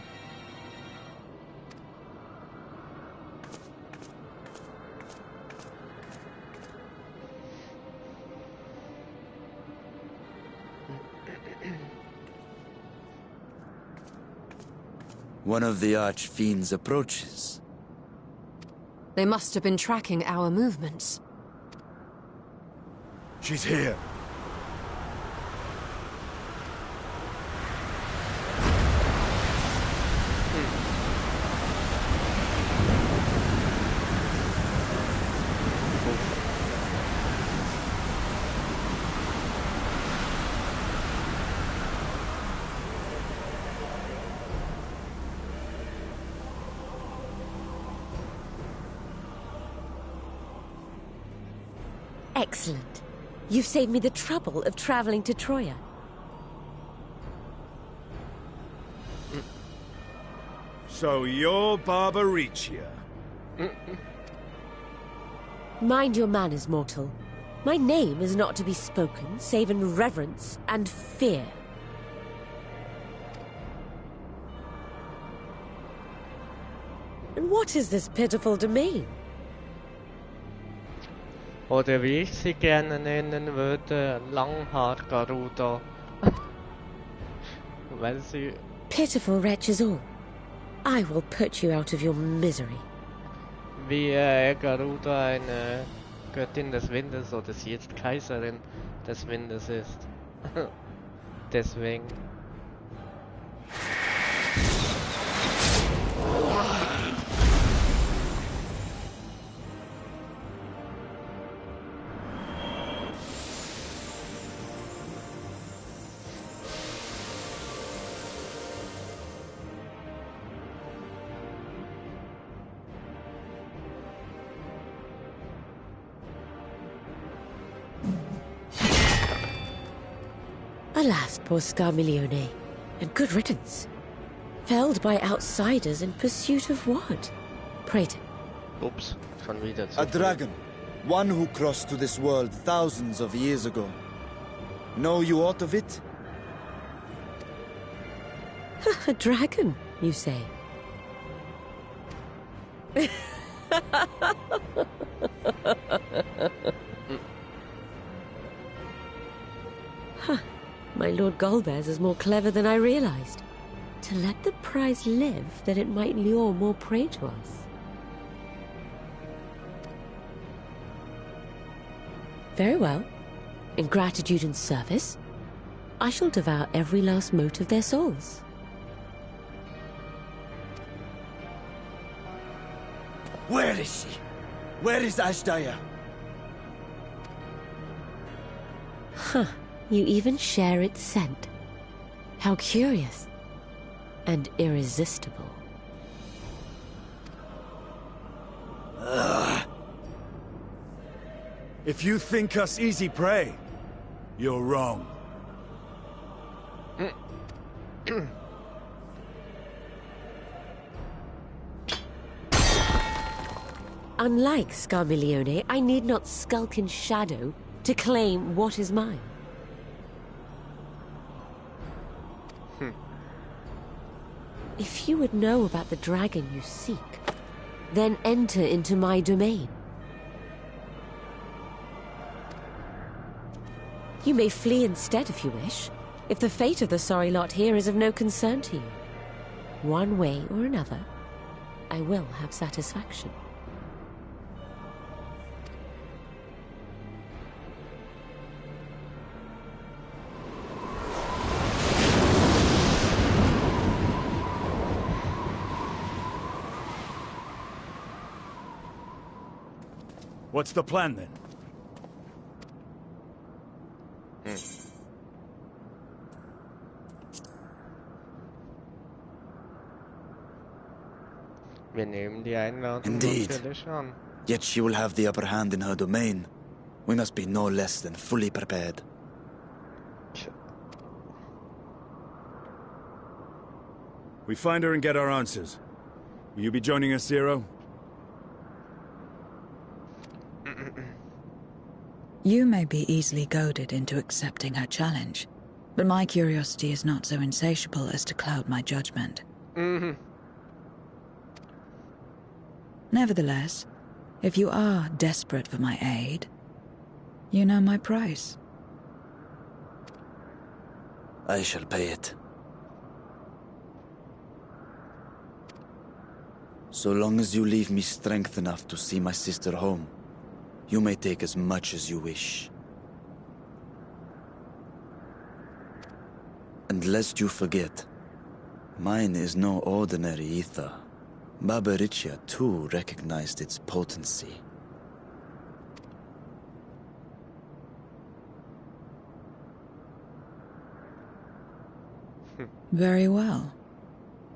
One of the Archfiends approaches. They must have been tracking our movements. She's here. Excellent. You've saved me the trouble of traveling to Troya. So you're Barbaricia. Mind your manners, mortal. My name is not to be spoken, save in reverence and fear. And what is this pitiful domain? Oder wie ich sie gerne nennen würde, Langhaar Garuda. Weil sie... Pitiful wretches all. I will put you out of your misery. Wie Garuda eine Göttin des Windes oder sie jetzt Kaiserin des Windes ist. Deswegen. Alas, poor Scarmiglione, and good riddance. Felled by outsiders in pursuit of what? Pray tell. Ups, schon wieder zu A viel. dragon. One who crossed to this world thousands of years ago. Know you aught of it? A dragon, you say? Huh. My Lord Golbez is more clever than I realized. To let the prize live, that it might lure more prey to us. Very well. In gratitude and service, I shall devour every last mote of their souls. Where is she? Where is Ashdaya? Huh. You even share its scent. How curious. And irresistible. If you think us easy prey, you're wrong. Unlike Scarmiglione, I need not skulk in shadow to claim what is mine. If you would know about the dragon you seek, then enter into my domain. You may flee instead if you wish, if the fate of the sorry lot here is of no concern to you. One way or another, I will have satisfaction. What's the plan then? Wir nehmen die Einladung Indeed. natürlich an. Yet she will have the upper hand in her domain. We must be no less than fully prepared. We find her and get our answers. Will you be joining us, Zero? You may be easily goaded into accepting her challenge, but my curiosity is not so insatiable as to cloud my judgment. Nevertheless, if you are desperate for my aid, you know my price. I shall pay it. So long as you leave me strength enough to see my sister home, you may take as much as you wish. And lest you forget, mine is no ordinary ether. Babaricia too recognized its potency. Very well.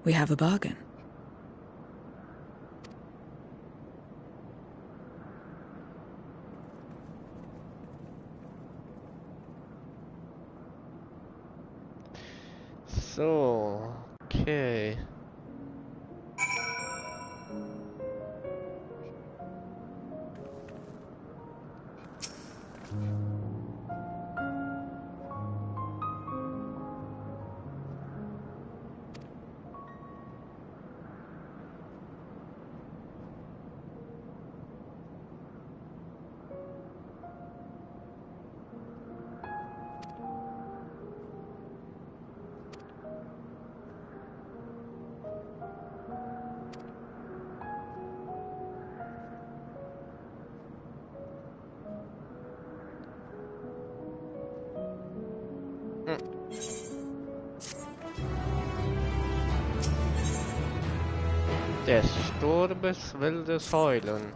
We have a bargain. So, okay. Des Sturbes wilde Säulen.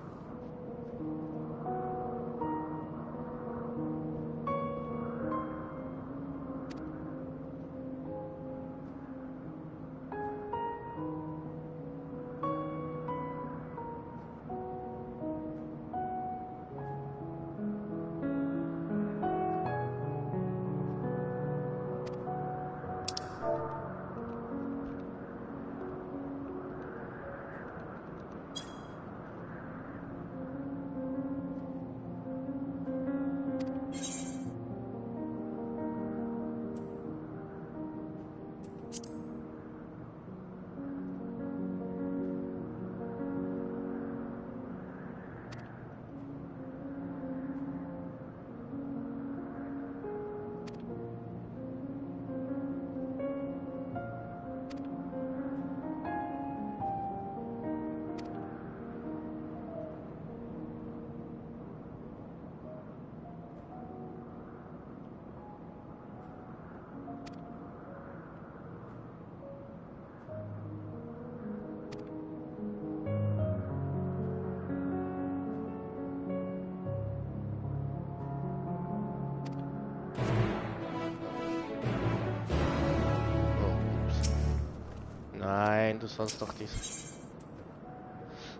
Nein, du sollst doch dies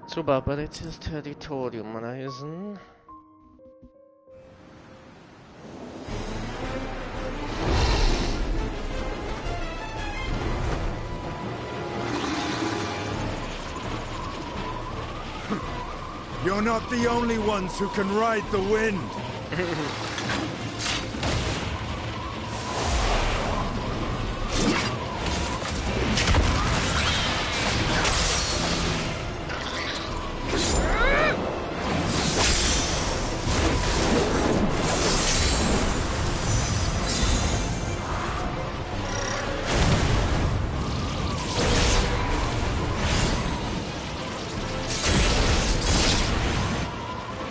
zu Barbaricias Territorium reisen. You're not the only ones who can ride the wind.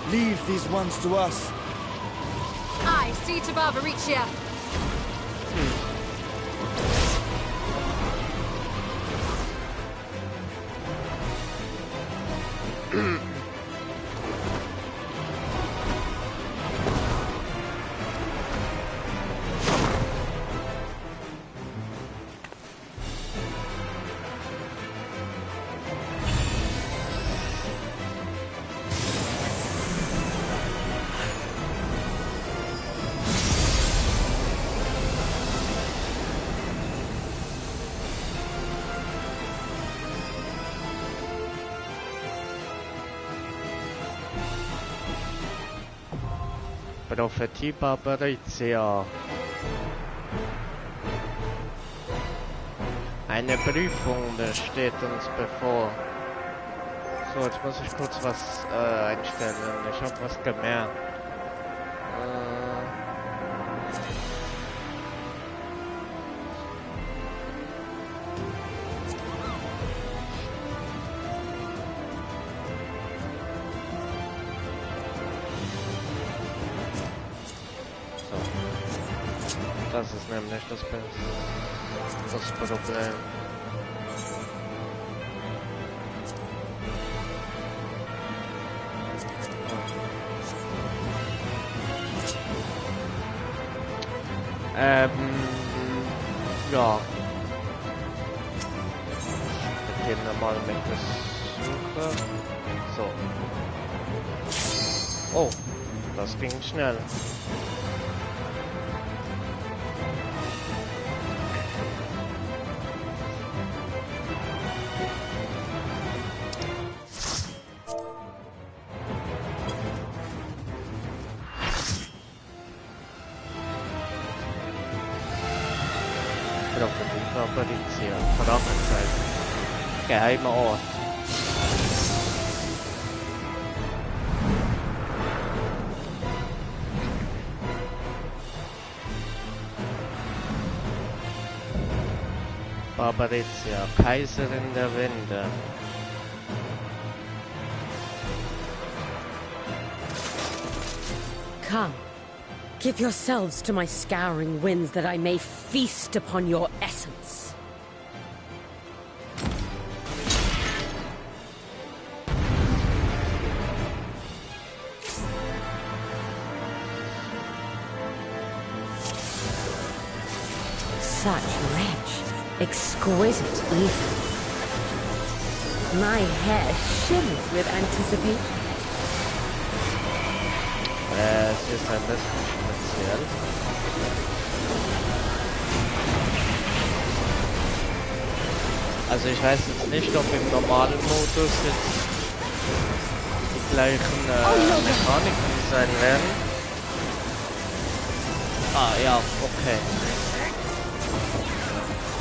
Leave these ones to us. I see to Barbaricia. Prophetie Barbarizia. Eine Prüfung steht uns bevor. So, jetzt muss ich kurz was einstellen. Ich habe was gemerkt. Das ist nämlich das Problem. Ja. Wir gehen mal mit der Suche. So. Oh, das ging schnell. Barbarizia, Fragezeichen. Geheimer Ort. Barbarizia, Kaiserin der Winde. Come, give yourselves to my scouring winds that I may feast upon your essence. Such rich, exquisite evil. My hair shimmers with anticipation. Es ist ein bisschen speziell. Also ich weiß jetzt nicht, ob im normalen Modus jetzt die gleichen Mechaniken sein werden. Ah ja, okay.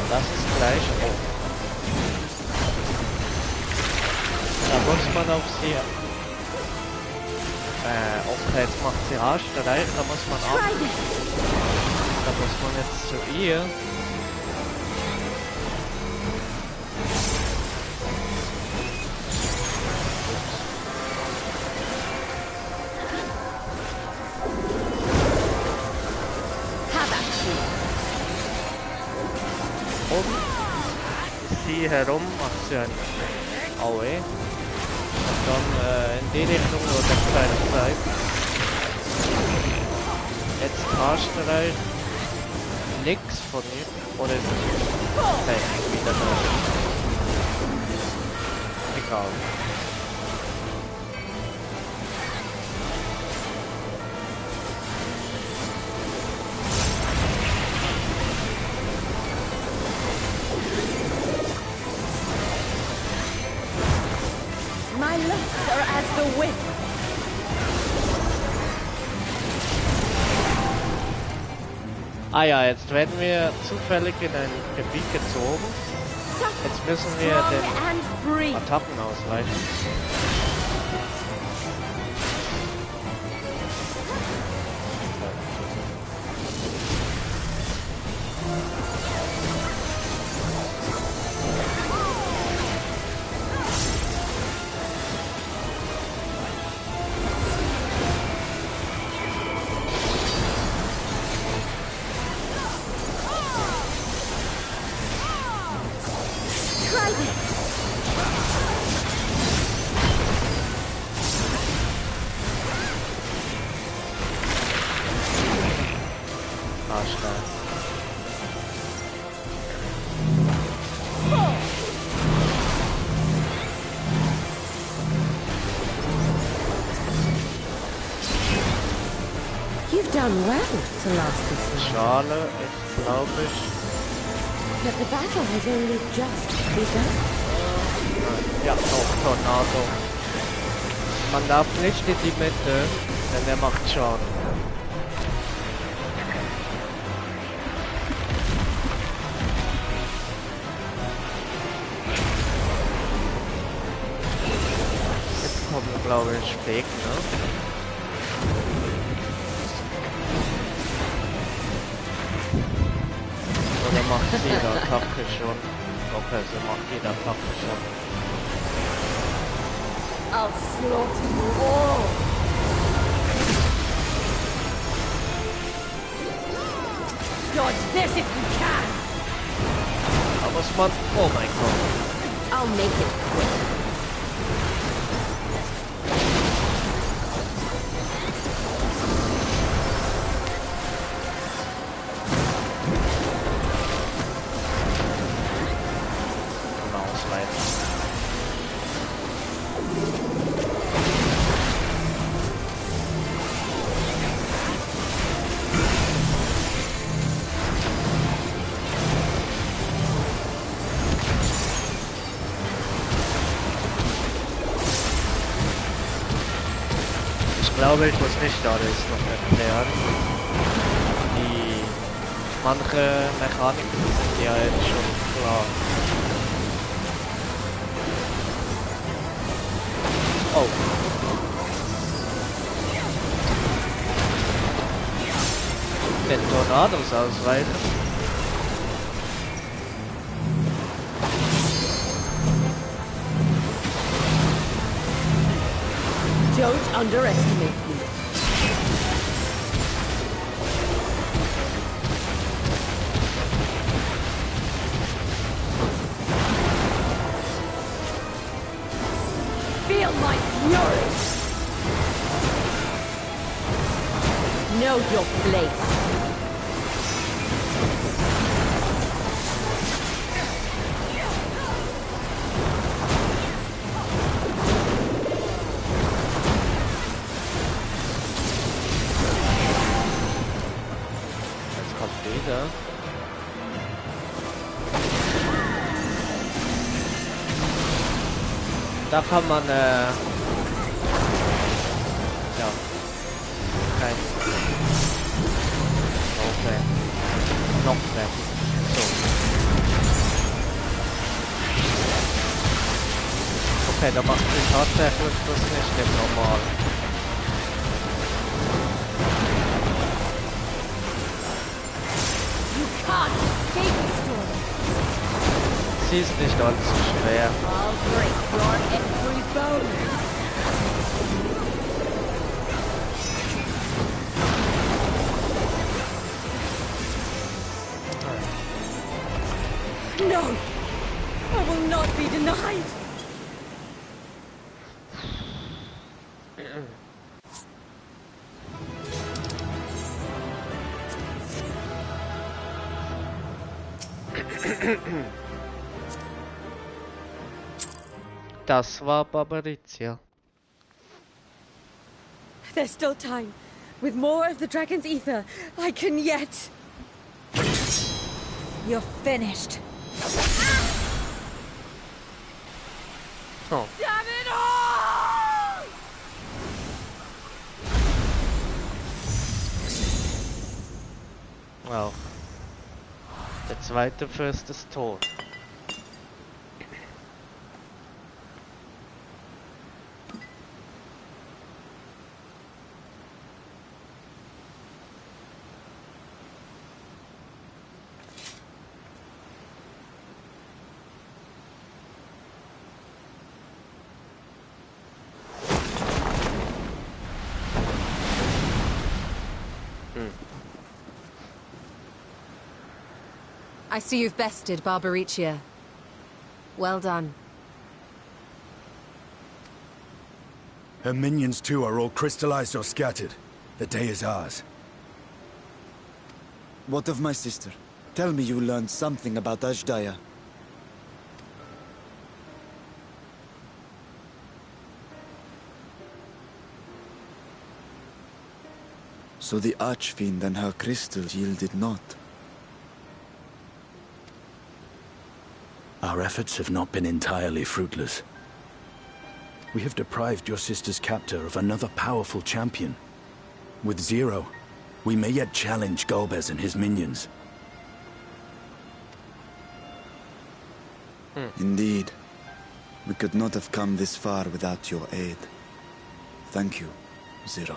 Das ist gleich. Oh. Da muss man auf sie. Okay, jetzt macht sie rasch, da muss man ab. Da muss man jetzt zu ihr. Um sie herum macht sie ein Aue. Und dann in die Richtung, wo der Kleine zeigt. Jetzt Haarstreich. Nix von ihr. Oder ist es? Okay, wieder da. Egal. My lips are as the wind. Ah ja, jetzt werden wir zufällig in ein Gebiet gezogen. Jetzt müssen wir den Attacken ausweichen. You've done well to last this long. Schade, ich glaube ich. But the battle has only just begun. Ja, auch Tornado. Man darf nicht in die Mitte, denn er macht Schaden. kommen, glaube ich, Weg, ne? Oder macht sie die Attacke schon? Okay, sie macht die Attacke schon. I'll slaughter you all! Dodge this if you can! Da muss man... Oh mein Gott. I'll make it quick. Ich glaube, ich muss nicht alles noch erklären. Manche Mechaniken sind ja jetzt schon klar. Oh. Den Tornados ausweichen. Don't underestimate me. Feel my fury! Know your place. Da kann man, ja, kein, okay, noch mehr, so. Okay, da macht sie tatsächlich das nicht im Normal. You can't escape the storm. Sie ist nicht allzu schwer. I'll break your every bone. No! I will not be denied! Das war Barbarizia. There's still time. With more of the dragon's ether, I can yet... You're finished. Oh. Damn it all! Wow. Der zweite Fürst ist tot. I see you've bested Barbariccia. Well done. Her minions too are all crystallized or scattered. The day is ours. What of my sister? Tell me you learned something about Ajdaya. So the Archfiend and her crystal yielded not. Our efforts have not been entirely fruitless. We have deprived your sister's captor of another powerful champion. With Zero, we may yet challenge Golbez and his minions. Indeed. We could not have come this far without your aid. Thank you, Zero.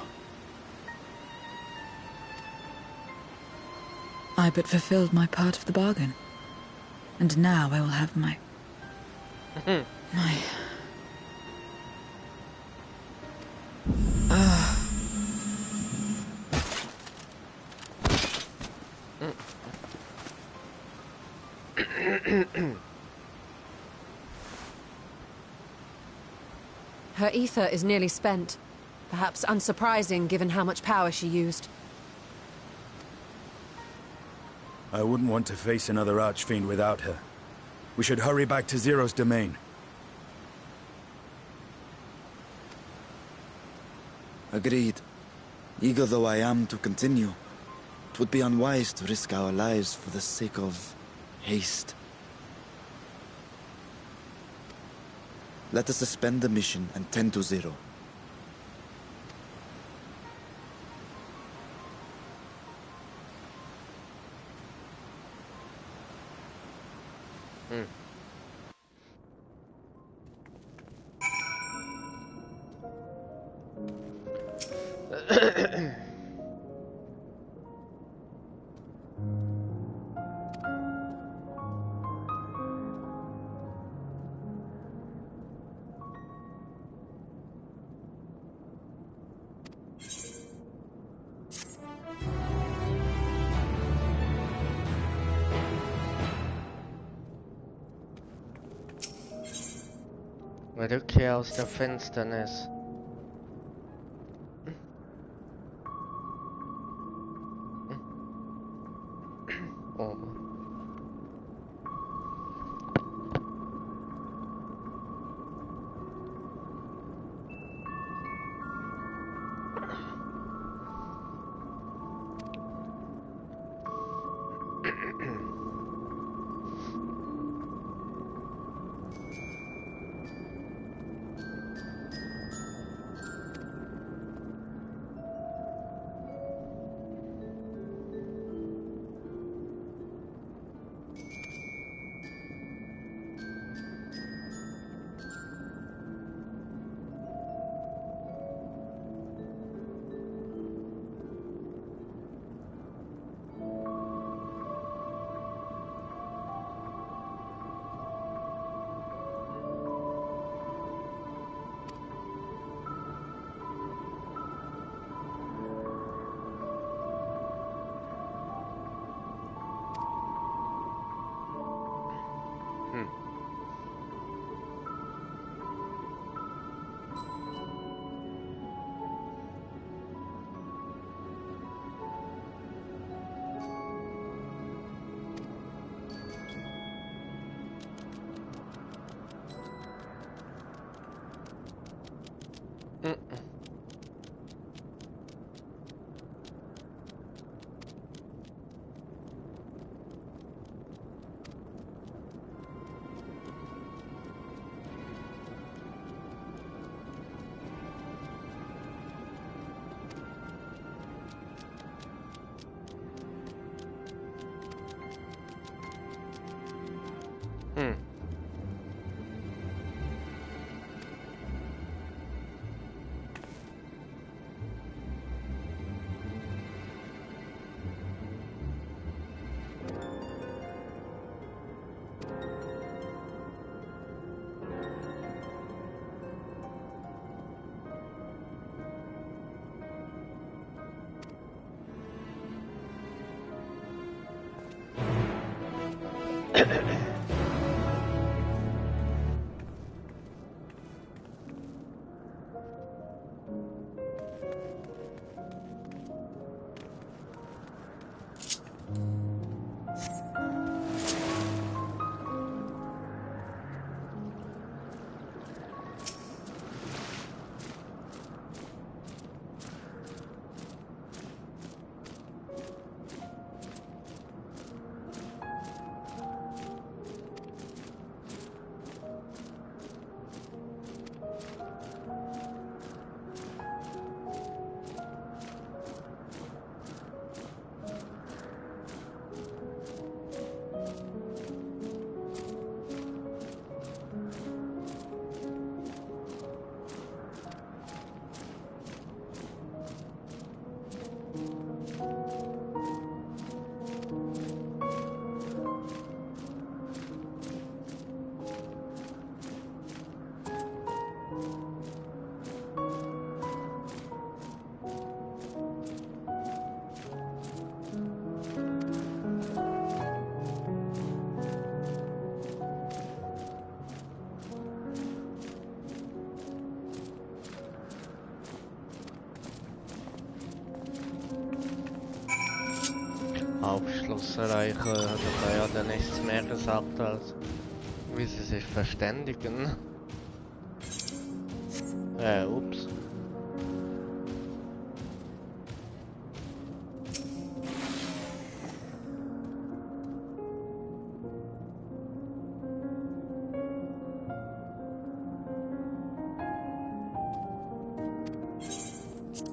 I but fulfilled my part of the bargain. And now I will have my... my... Her ether is nearly spent. Perhaps unsurprising given how much power she used. I wouldn't want to face another Archfiend without her. We should hurry back to Zero's domain. Agreed. Eager though I am to continue, it would be unwise to risk our lives for the sake of haste. Let us suspend the mission and tend to Zero. Rückkehr aus der Finsternis. Oh. Aufschluss erreichen, hat er ja dann nichts mehr gesagt, als wie sie sich verständigen. Ups.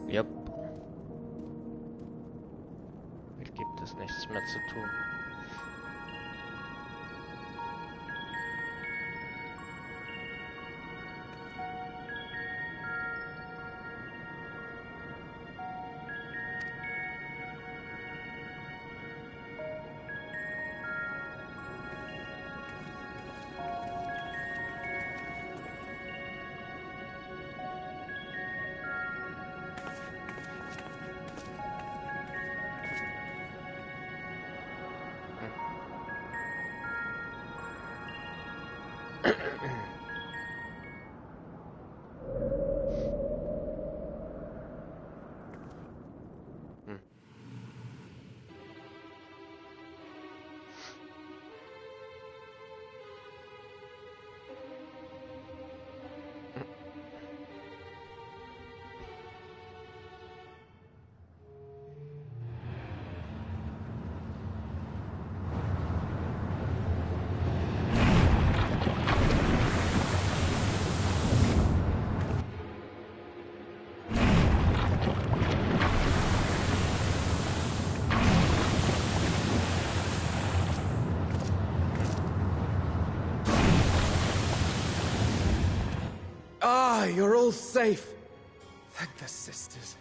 Yep. Hier gibt es nichts mehr zu tun. Ah, you're all safe. Thank the sisters.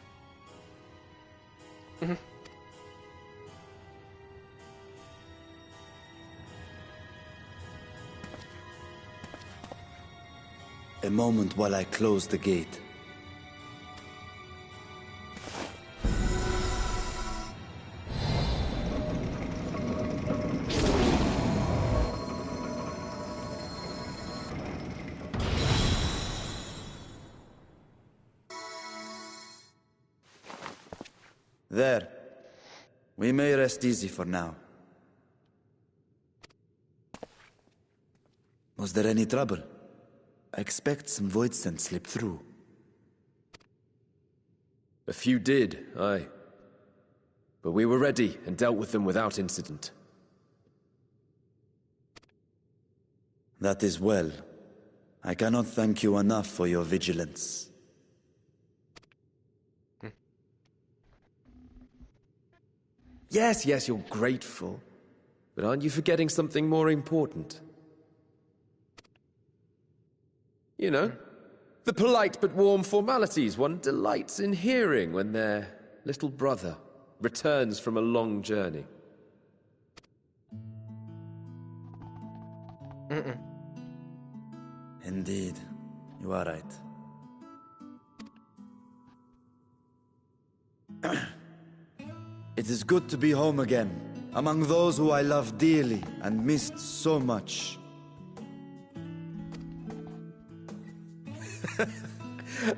A moment while I close the gate. There. We may rest easy for now. Was there any trouble? I expect some void scent slipped through. A few did, aye. But we were ready and dealt with them without incident. That is well. I cannot thank you enough for your vigilance. Yes, you're grateful. But aren't you forgetting something more important? You know, the polite but warm formalities one delights in hearing when their little brother returns from a long journey. Indeed, you are right. It is good to be home again, among those who I love dearly and missed so much.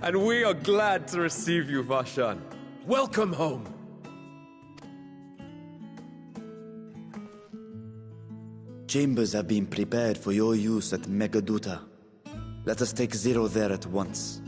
And we are glad to receive you, Vashan. Welcome home. Chambers have been prepared for your use at Megaduta. Let us take Zero there at once.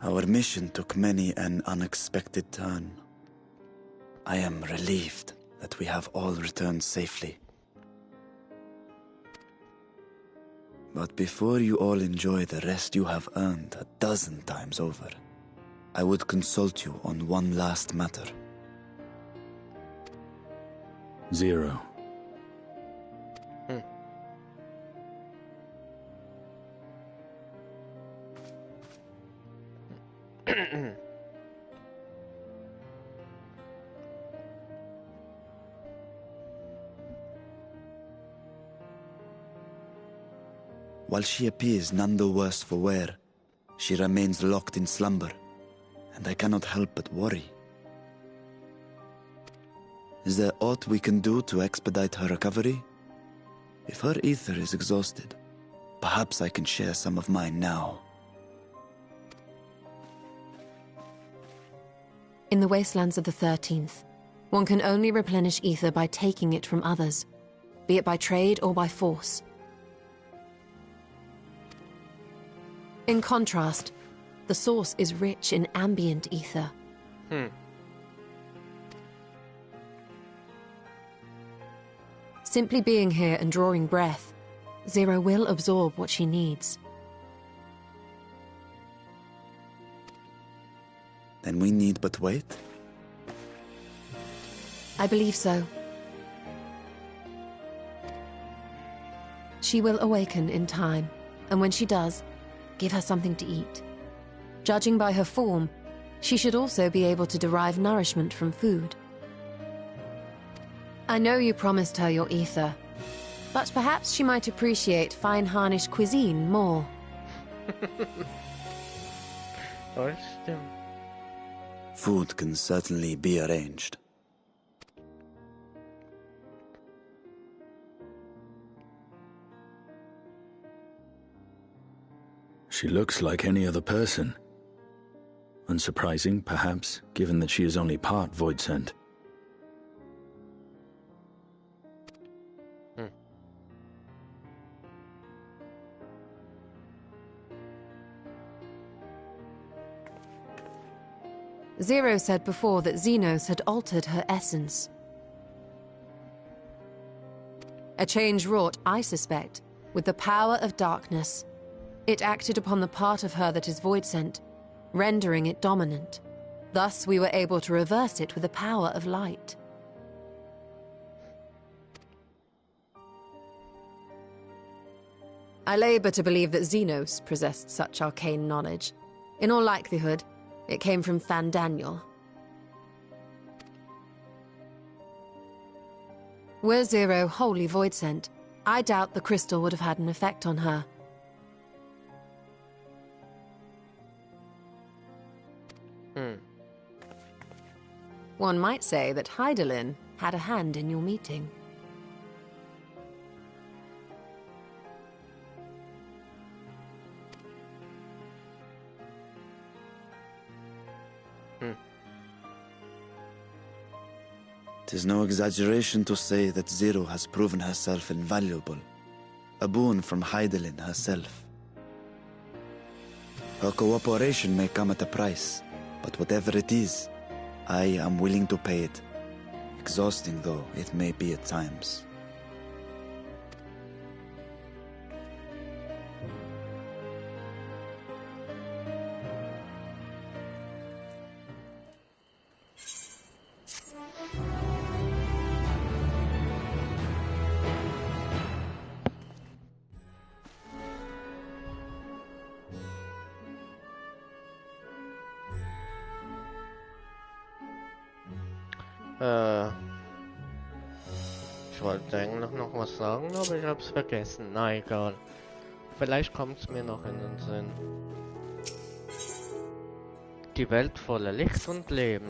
Our mission took many an unexpected turn. I am relieved that we have all returned safely. But before you all enjoy the rest you have earned 12 times over, I would consult you on one last matter. Zero. While she appears none the worse for wear, she remains locked in slumber, and I cannot help but worry. Is there aught we can do to expedite her recovery? If her ether is exhausted, perhaps I can share some of mine now. In the wastelands of the 13th, one can only replenish ether by taking it from others, be it by trade or by force. In contrast, the source is rich in ambient ether. Simply being here and drawing breath, Zero will absorb what she needs. Then we need but wait? I believe so. She will awaken in time, and when she does, give her something to eat. Judging by her form, she should also be able to derive nourishment from food. I know you promised her your ether, but perhaps she might appreciate fine Harnish cuisine more. Food can certainly be arranged. She looks like any other person. Unsurprising, perhaps, given that she is only part void-sent. Zero said before that Xenos had altered her essence. A change wrought, I suspect, with the power of darkness. It acted upon the part of her that is void-sent, rendering it dominant. Thus we were able to reverse it with the power of light. I labor to believe that Xenos possessed such arcane knowledge. In all likelihood, it came from Fandaniel. Were Zero wholly void-sent, I doubt the crystal would have had an effect on her. One might say that Hydaelyn had a hand in your meeting. Tis no exaggeration to say that Zero has proven herself invaluable. A boon from Hydaelyn herself. Her cooperation may come at a price, but whatever it is, I am willing to pay it. Exhausting though it may be at times. Ich wollte eigentlich noch was sagen, aber ich hab's vergessen. Na egal. Vielleicht kommt's mir noch in den Sinn. Die Welt voller Licht und Leben.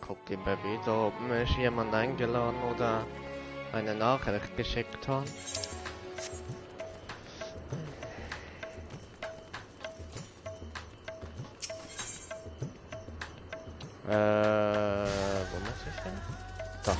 gucke ich mal wieder, ob mich jemand eingeladen oder eine Nachricht geschickt hat. Wo muss ich denn? Da.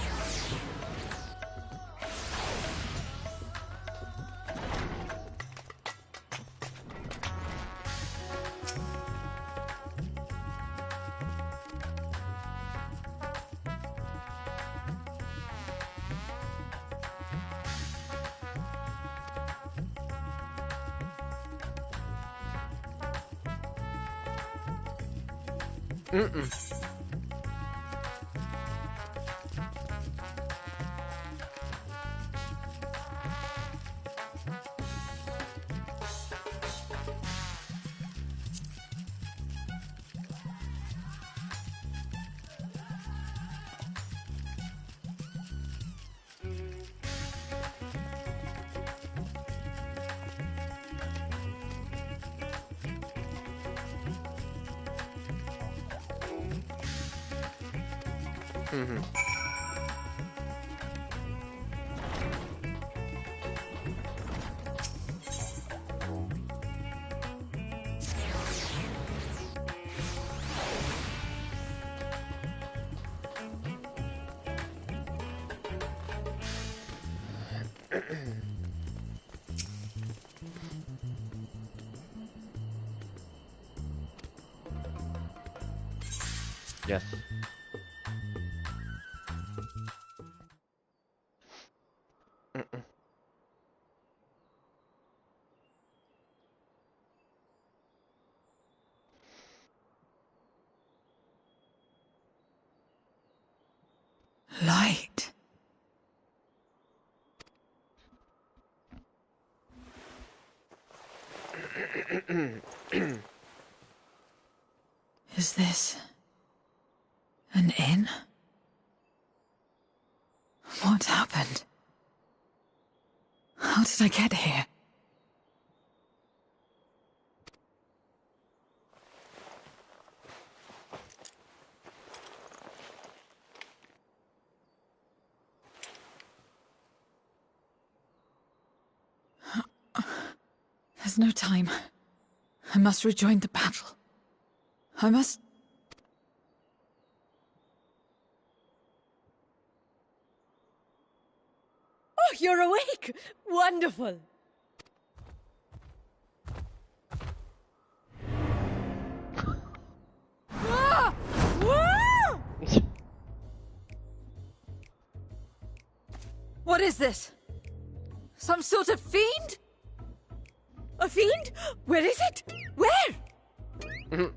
Yes. Light. Is this an inn? What happened? How did I get here? There's no time. I must rejoin the battle. I must... Oh, you're awake! Wonderful! Ah! Ah! What is this? Some sort of fiend? A fiend? Where is it? Where?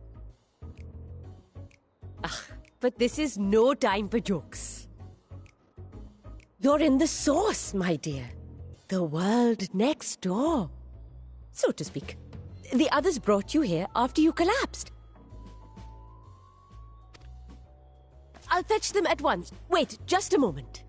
But this is no time for jokes. You're in the source, my dear. The world next door. So to speak. The others brought you here after you collapsed. I'll fetch them at once. Wait, just a moment.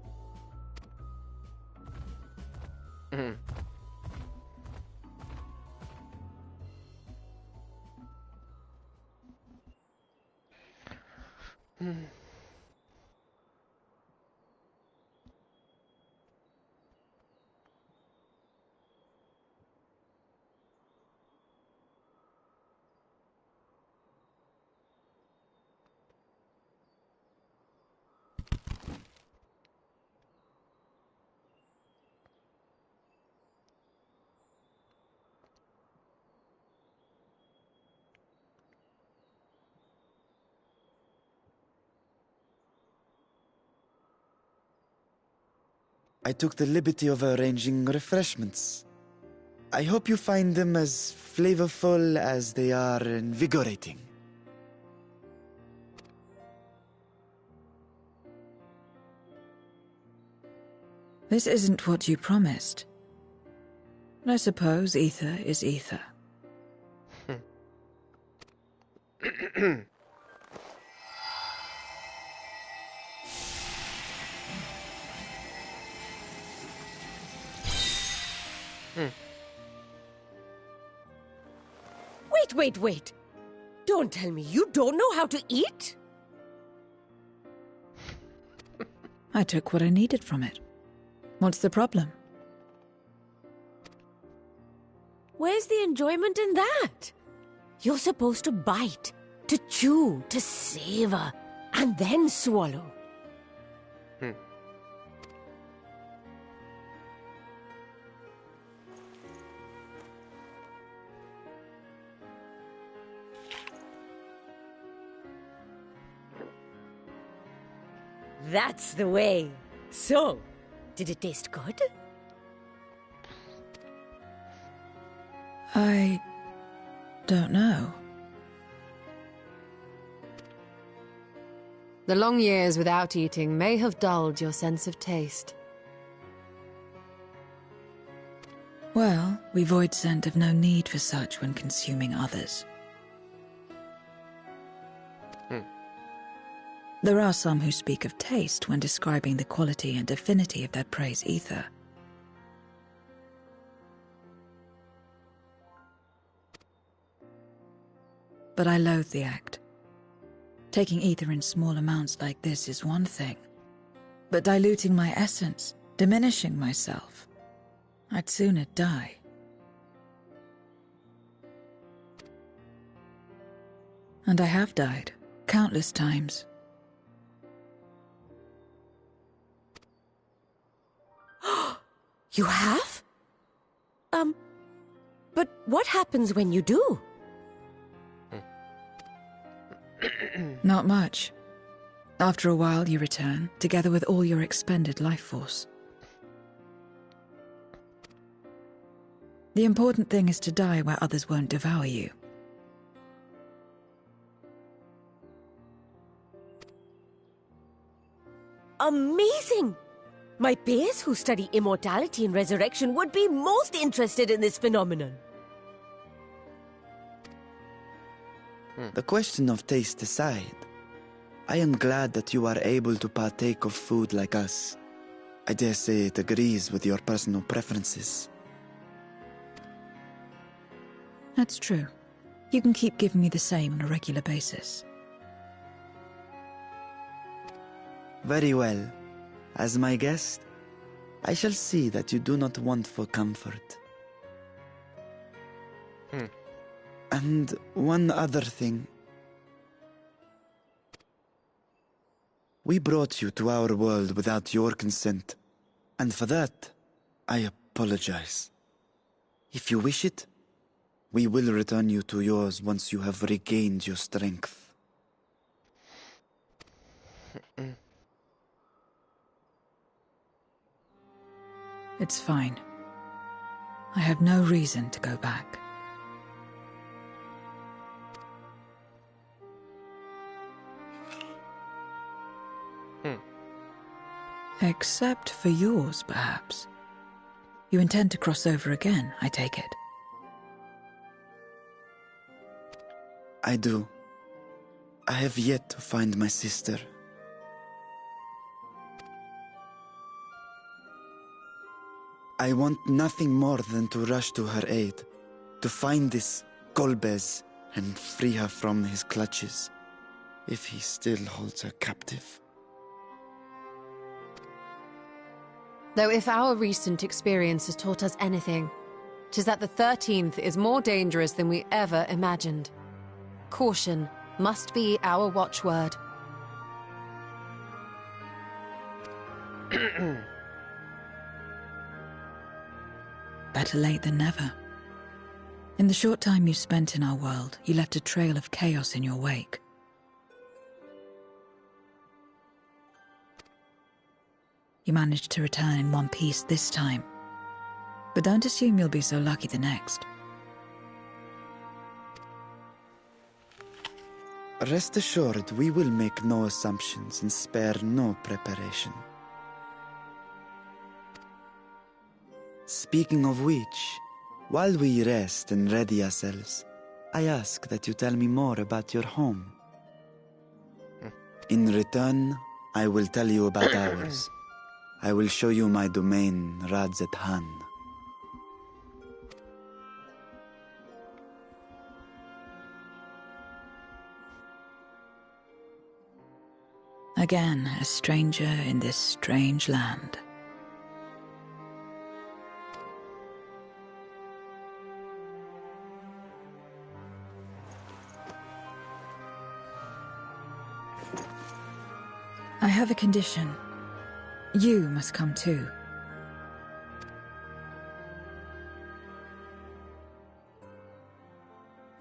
I took the liberty of arranging refreshments. I hope you find them as flavorful as they are invigorating. This isn't what you promised. But I suppose ether is ether. Wait. Don't tell me you don't know how to eat? I took what I needed from it. What's the problem? Where's the enjoyment in that? You're supposed to bite, to chew, to savor, and then swallow. That's the way. So, did it taste good? I don't know. The long years without eating may have dulled your sense of taste. Well, we void scent have no need for such when consuming others. There are some who speak of taste when describing the quality and affinity of their prey's ether. But I loathe the act. Taking ether in small amounts like this is one thing, but diluting my essence, diminishing myself, I'd sooner die. And I have died, countless times. You have? But what happens when you do? Not much. After a while, you return, together with all your expended life force. The important thing is to die where others won't devour you. Amazing! My peers who study immortality and resurrection would be most interested in this phenomenon. The question of taste aside, I am glad that you are able to partake of food like us. I dare say it agrees with your personal preferences. That's true. You can keep giving me the same on a regular basis. Very well. As my guest, I shall see that you do not want for comfort. And one other thing. We brought you to our world without your consent, and for that, I apologize. If you wish it, we will return you to yours once you have regained your strength. It's fine. I have no reason to go back. Except for yours, perhaps. You intend to cross over again, I take it. I do. I have yet to find my sister. I want nothing more than to rush to her aid, to find this Golbez and free her from his clutches, if he still holds her captive. Though if our recent experience has taught us anything, 'tis that the 13th is more dangerous than we ever imagined. Caution must be our watchword. Better late than never. In the short time you spent in our world, you left a trail of chaos in your wake. You managed to return in one piece this time. But don't assume you'll be so lucky the next. Rest assured, we will make no assumptions and spare no preparation. Speaking of which, while we rest and ready ourselves, I ask that you tell me more about your home. In return, I will tell you about ours. I will show you my domain, Radzet-Han. Again, a stranger in this strange land. I have a condition. You must come too.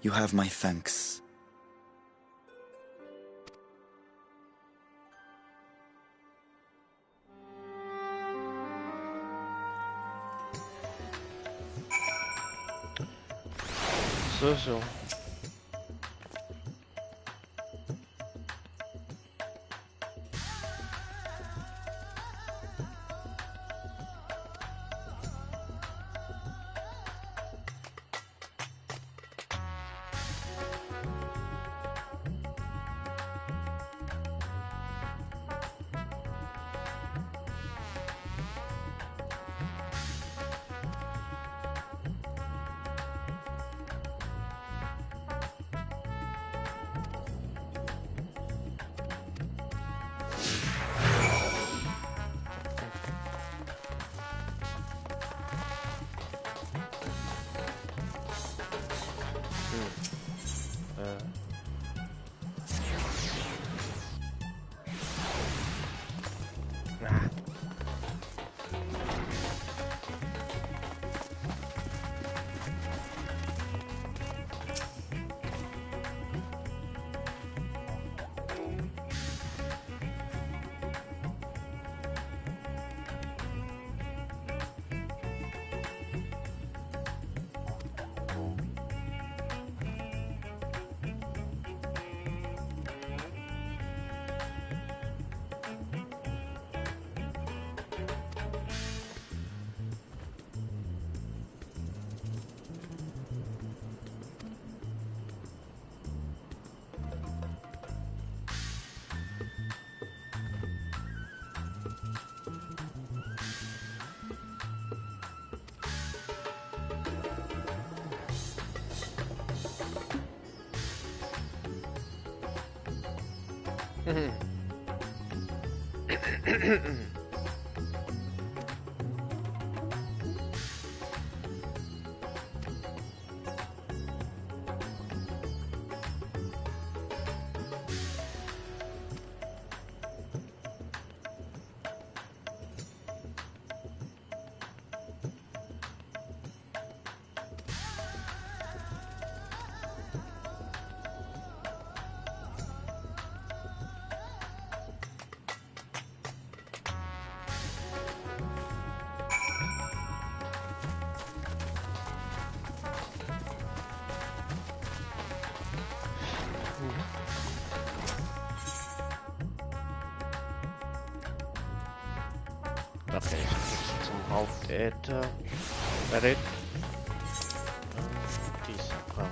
You have my thanks. So. Okay, zum Hauptäther. Dieser Raum.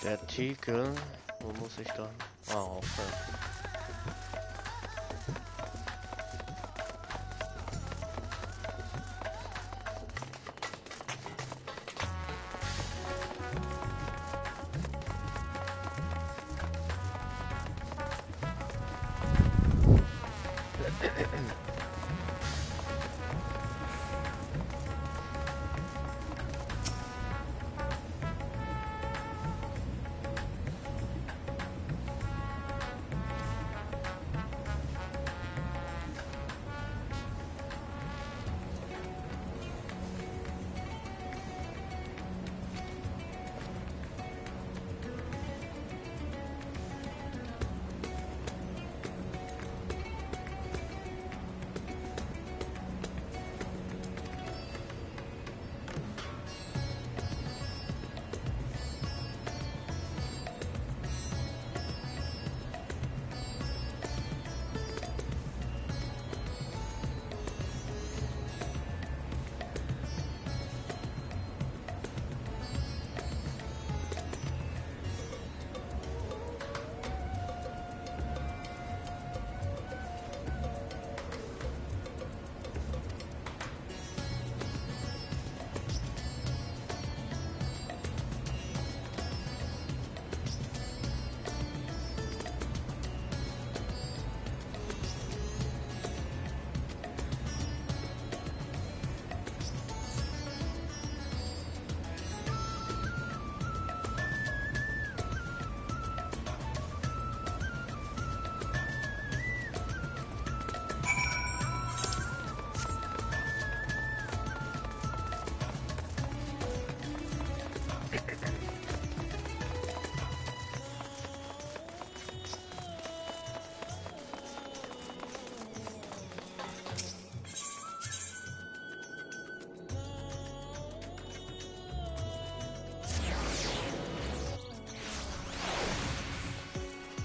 Der Artikel Wo muss ich dann? Ah, aufhören.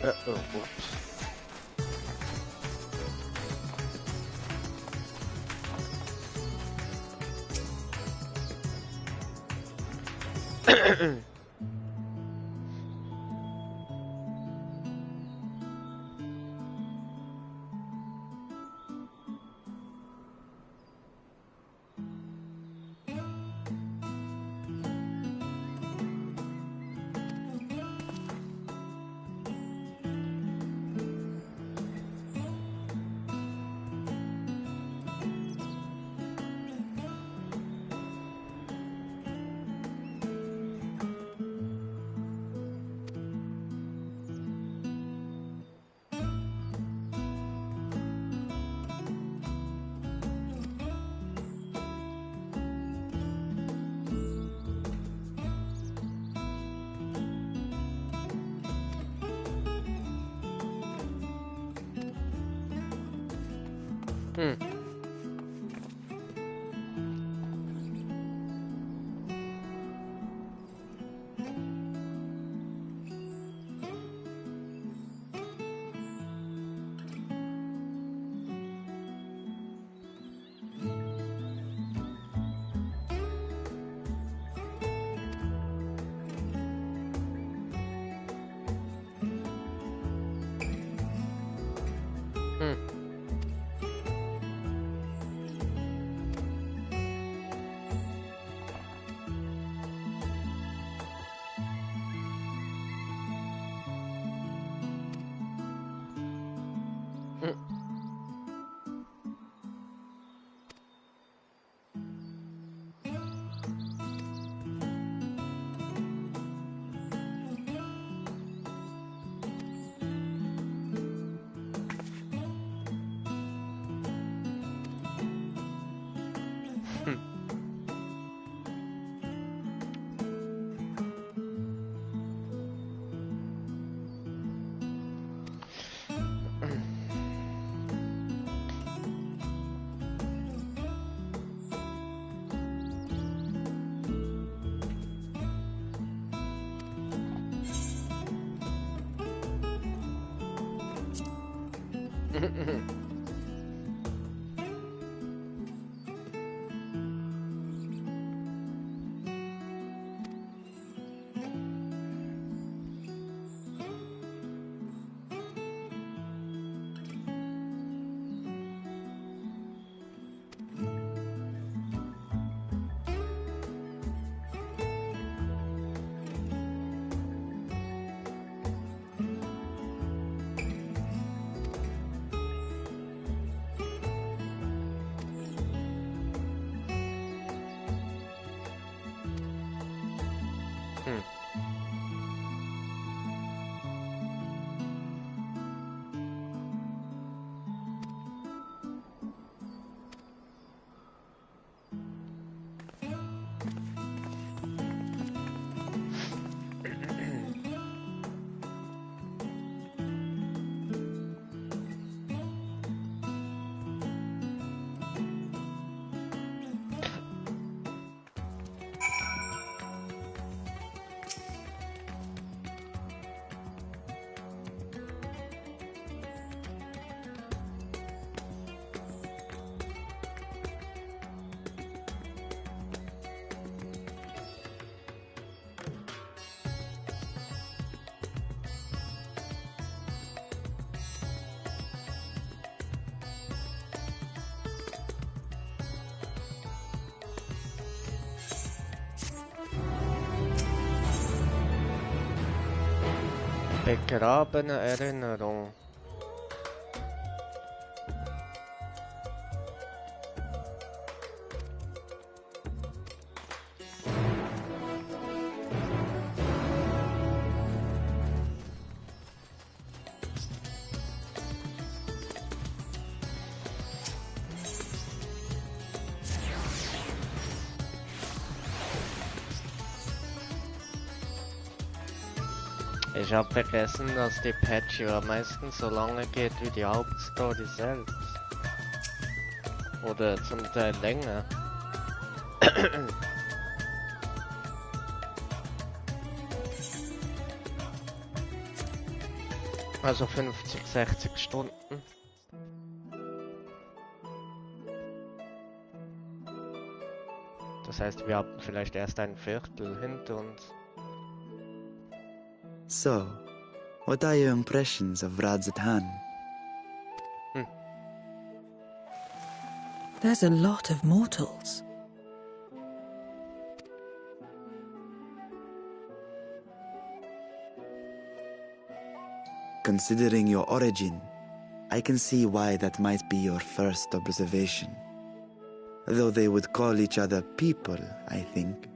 Oh, whoops. Begrabene Erinnerung. Ich habe vergessen, dass die Patch ja meistens so lange geht wie die Hauptstory selbst. Oder zum Teil länger. Also 50, 60 Stunden. Das heißt, wir haben vielleicht erst ein Viertel hinter uns. So, what are your impressions of Radzatan? There's a lot of mortals. Considering your origin, I can see why that might be your first observation. Though they would call each other people, I think.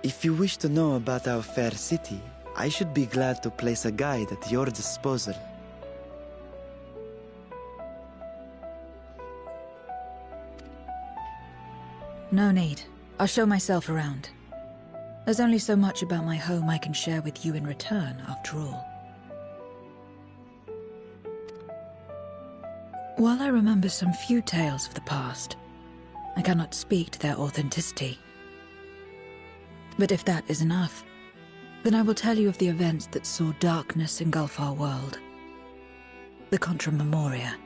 If you wish to know about our fair city, I should be glad to place a guide at your disposal. No need. I'll show myself around. There's only so much about my home I can share with you in return, after all. While I remember some few tales of the past, I cannot speak to their authenticity. But if that is enough, then I will tell you of the events that saw darkness engulf our world. The Contra Memoria.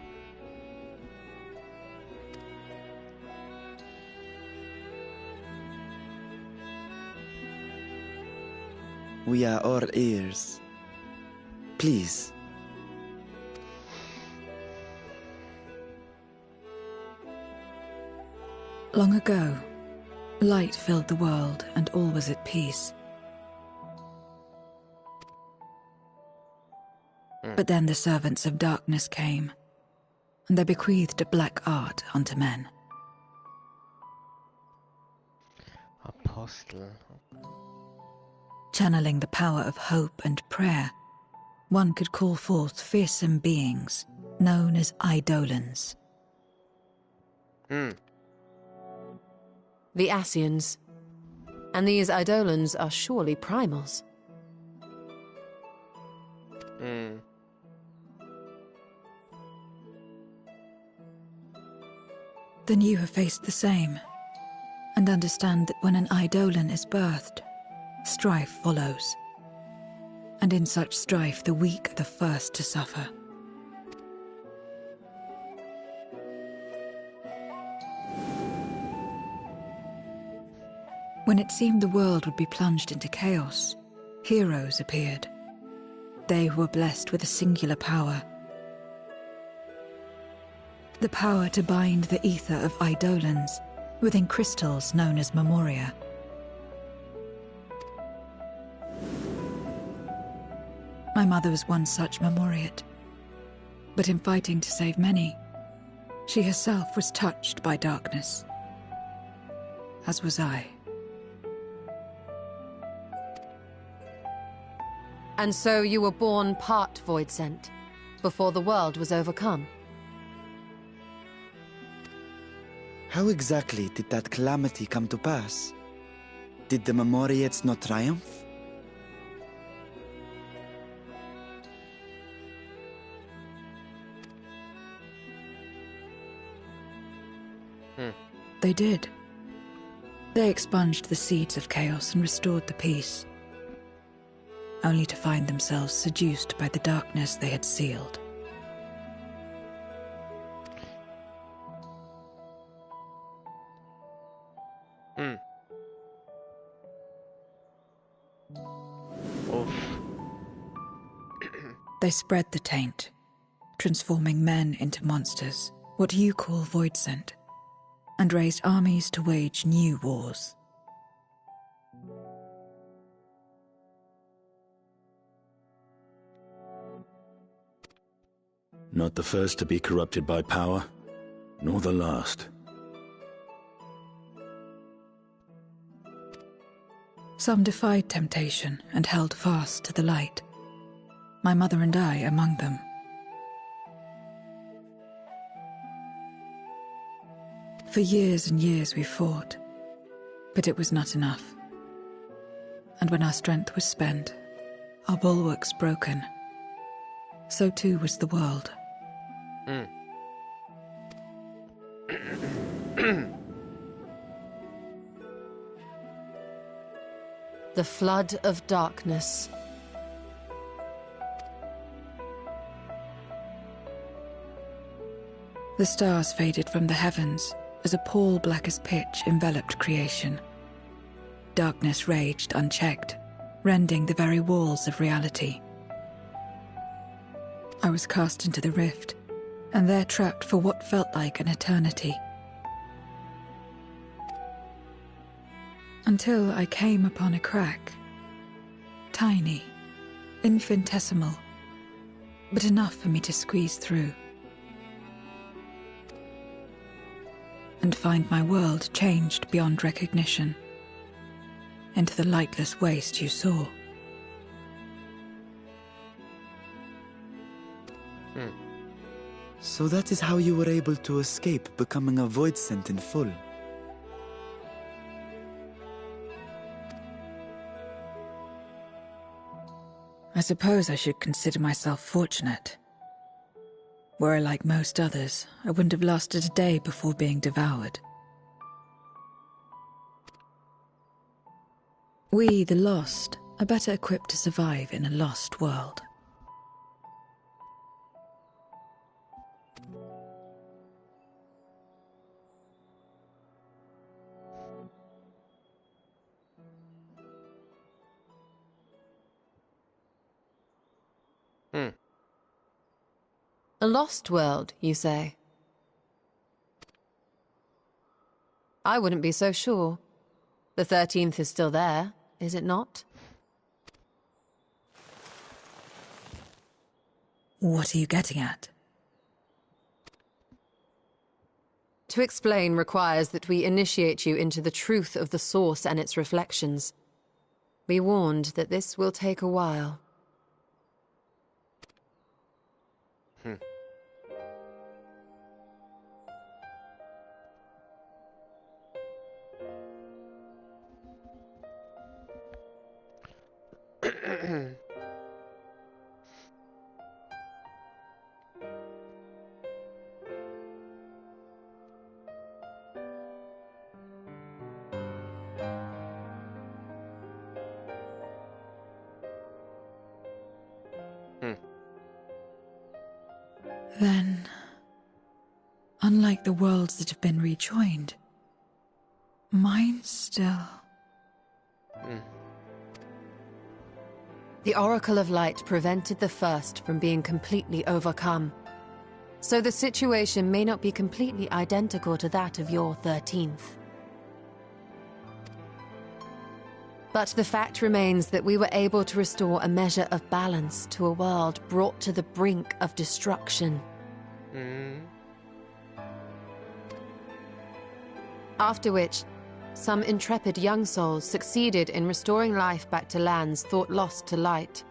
We are all ears. Please. Long ago, light filled the world and all was at peace. But then the servants of darkness came, and they bequeathed a black art unto men. Apostel. Channeling the power of hope and prayer, one could call forth fearsome beings known as Eidolons. The Ascians. And these Eidolons are surely primals. Then you have faced the same, and understand that when an Eidolon is birthed, strife follows. And in such strife, the weak are the first to suffer. When it seemed the world would be plunged into chaos, heroes appeared. They were blessed with a singular power. The power to bind the ether of Eidolons within crystals known as Memoria. My mother was one such Memoriate. But in fighting to save many, she herself was touched by darkness. As was I. And so you were born part Voidsent, before the world was overcome. How exactly did that calamity come to pass? Did the Memoriates not triumph? They did. They expunged the seeds of chaos and restored the peace, only to find themselves seduced by the darkness they had sealed. They spread the taint, transforming men into monsters, what you call Voidsent, and raised armies to wage new wars. Not the first to be corrupted by power, nor the last. Some defied temptation and held fast to the light. My mother and I among them. For years and years we fought, but it was not enough. And when our strength was spent, our bulwarks broken, so too was the world. The flood of darkness. The stars faded from the heavens as a pall black as pitch enveloped creation. Darkness raged unchecked, rending the very walls of reality. I was cast into the rift, and there trapped for what felt like an eternity. Until I came upon a crack. Tiny, infinitesimal, but enough for me to squeeze through. And find my world changed beyond recognition, into the lightless waste you saw. So that is how you were able to escape becoming a void scent in full. I suppose I should consider myself fortunate. Were I like most others, I wouldn't have lasted a day before being devoured. We, the lost, are better equipped to survive in a lost world. A lost world, you say? I wouldn't be so sure. The 13th is still there, is it not? What are you getting at? To explain requires that we initiate you into the truth of the source and its reflections. Be warned that this will take a while. Then, unlike the worlds that have been rejoined, mine still... The Oracle of Light prevented the first from being completely overcome. So the situation may not be completely identical to that of your 13th. But the fact remains that we were able to restore a measure of balance to a world brought to the brink of destruction. After which, some intrepid young souls succeeded in restoring life back to lands thought lost to light.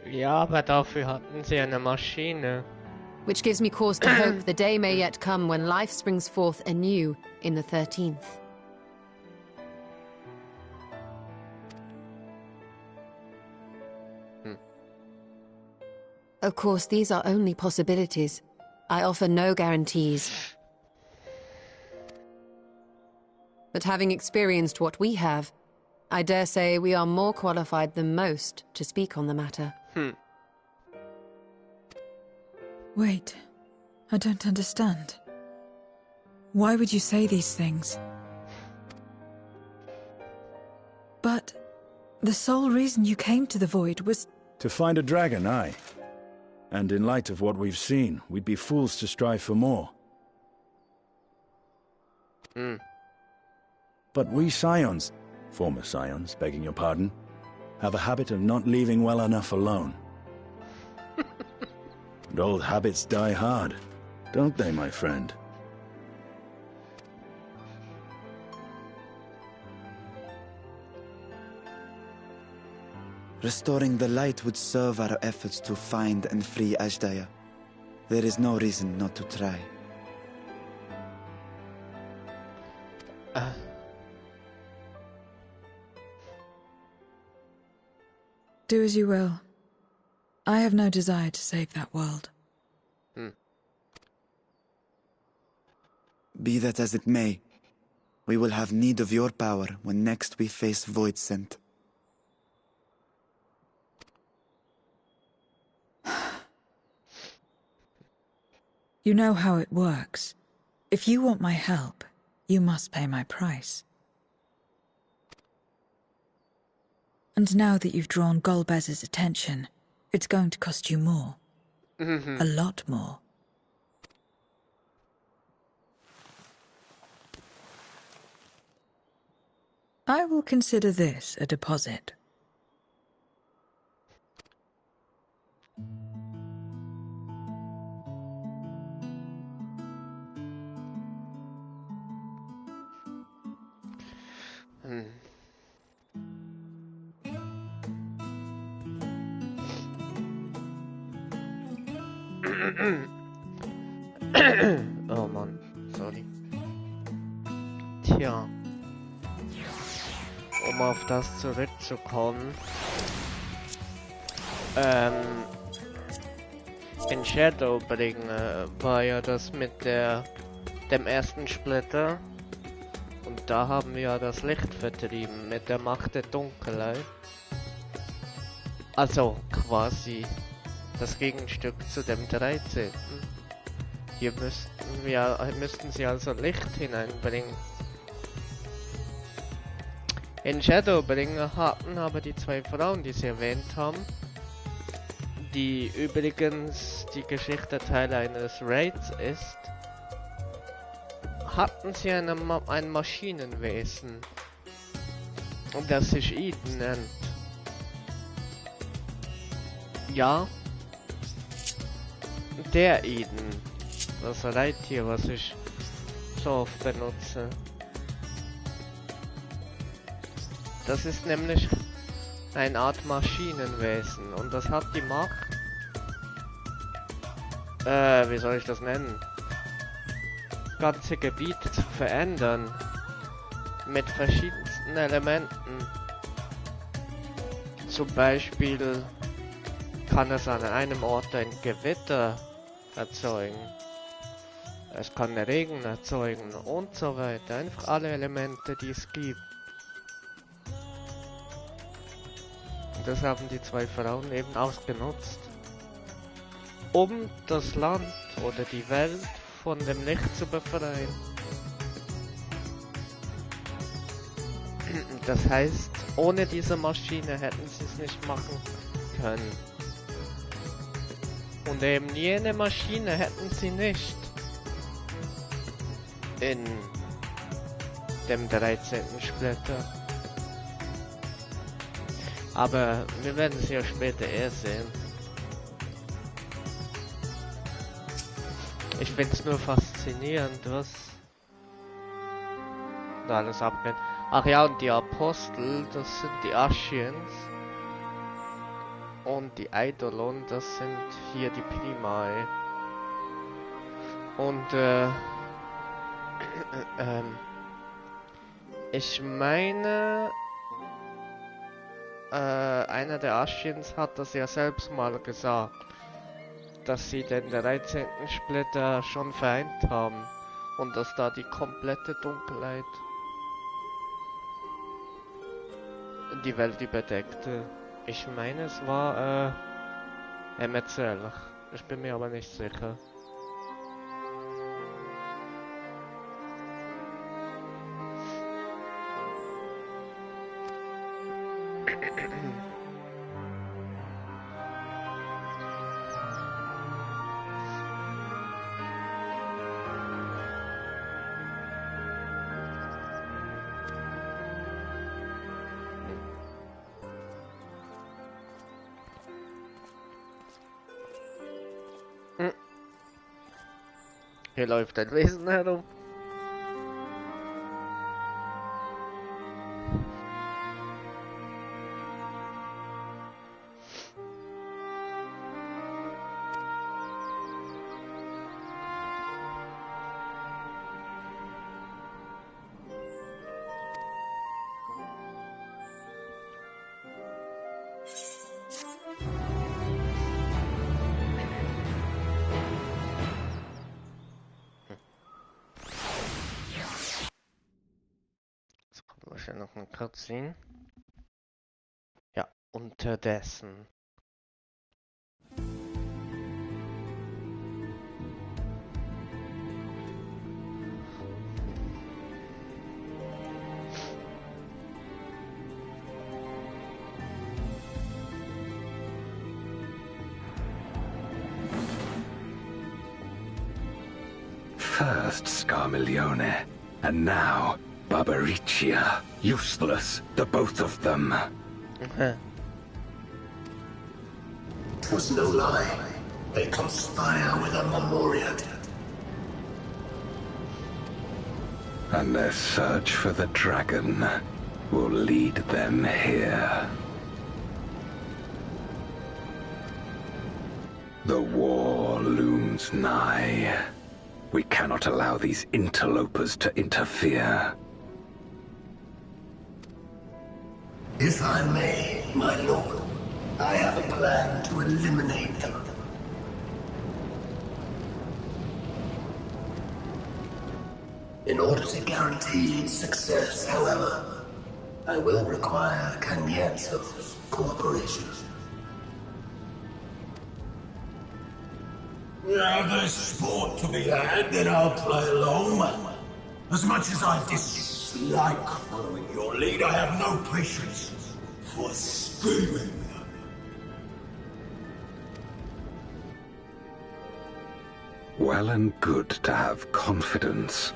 Ja, aber dafür hatten sie eine Maschine. Which gives me cause to hope the day may yet come when life springs forth anew in the 13th. Of course, these are only possibilities. I offer no guarantees. But having experienced what we have, I dare say we are more qualified than most to speak on the matter. Wait, I don't understand. Why would you say these things? But the sole reason you came to the Void was... To find a dragon, aye. And in light of what we've seen, we'd be fools to strive for more. But we Scions, former Scions, begging your pardon, have a habit of not leaving well enough alone. And old habits die hard, don't they, my friend? Restoring the light would serve our efforts to find and free Ashdaya. There is no reason not to try. Do as you will. I have no desire to save that world. Be that as it may, we will have need of your power when next we face Voidsent. You know how it works. If you want my help, you must pay my price. And now that you've drawn Golbez's attention, it's going to cost you more. A lot more. I will consider this a deposit. Oh Mann, sorry. Tja. Um auf das zurückzukommen. In Shadowbring war ja das mit dem ersten Splitter. Und da haben wir ja das Licht vertrieben mit der Macht der Dunkelheit. Also quasi das Gegenstück zu dem 13. Hier müssten sie also Licht hineinbringen. In Shadowbring hatten aber die zwei Frauen, die sie erwähnt haben, die übrigens die Geschichte Teil eines Raids ist, hatten sie ein Maschinenwesen, das sich Eden nennt. Ja, der Eden, das Reittier, was ich so oft benutze. Das ist nämlich eine Art Maschinenwesen und das hat die Macht, wie soll ich das nennen? Ganze Gebiete zu verändern mit verschiedensten Elementen. Zum Beispiel kann es an einem Ort ein Gewitter erzeugen. Es kann Regen erzeugen und so weiter. Einfach alle Elemente, die es gibt. Und das haben die zwei Frauen eben ausgenutzt, um das Land oder die Welt von dem Licht zu befreien. Das heißt, ohne diese Maschine hätten sie es nicht machen können. Und eben jene Maschine hätten sie nicht in dem 13. Splitter. Aber wir werden es ja später eher sehen. Ich finde es nur faszinierend, was da alles abgeht. Ach ja, und die Apostel, das sind die Ashians. Und die Eidolon, das sind hier die Primae. Und ich meine, einer der Ashians hat das ja selbst mal gesagt, dass sie den 13. Splitter schon vereint haben und dass da die komplette Dunkelheit die Welt überdeckte. Ich meine, es war Emetzel. Ich bin mir aber nicht sicher. Hier läuft ein Wesen herum. Wahrscheinlich noch eine Cutscene. Ja, unterdessen. First Scarmiglione, and now Barbaricia. Useless, the both of them. 'Twas no lie. They conspire with a Memoriad. And their search for the dragon will lead them here. The war looms nigh. We cannot allow these interlopers to interfere. If I may, my lord, I have a plan to eliminate them. In order to guarantee success, however, I will require Cagnazzo's cooperation. Now there's sport to be had, then I'll play along. As much as I dislike following your lead, I have no patience for scheming. Well and good to have confidence,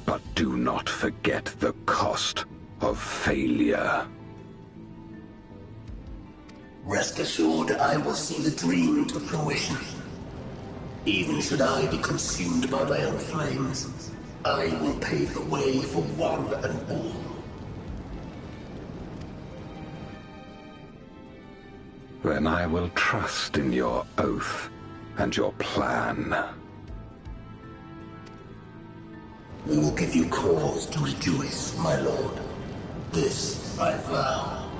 but do not forget the cost of failure. Rest assured, I will see the dream to fruition. Even should I be consumed by my own flames, I will pave the way for one and all. Then I will trust in your oath and your plan. We will give you cause to rejoice, my lord. This I vow.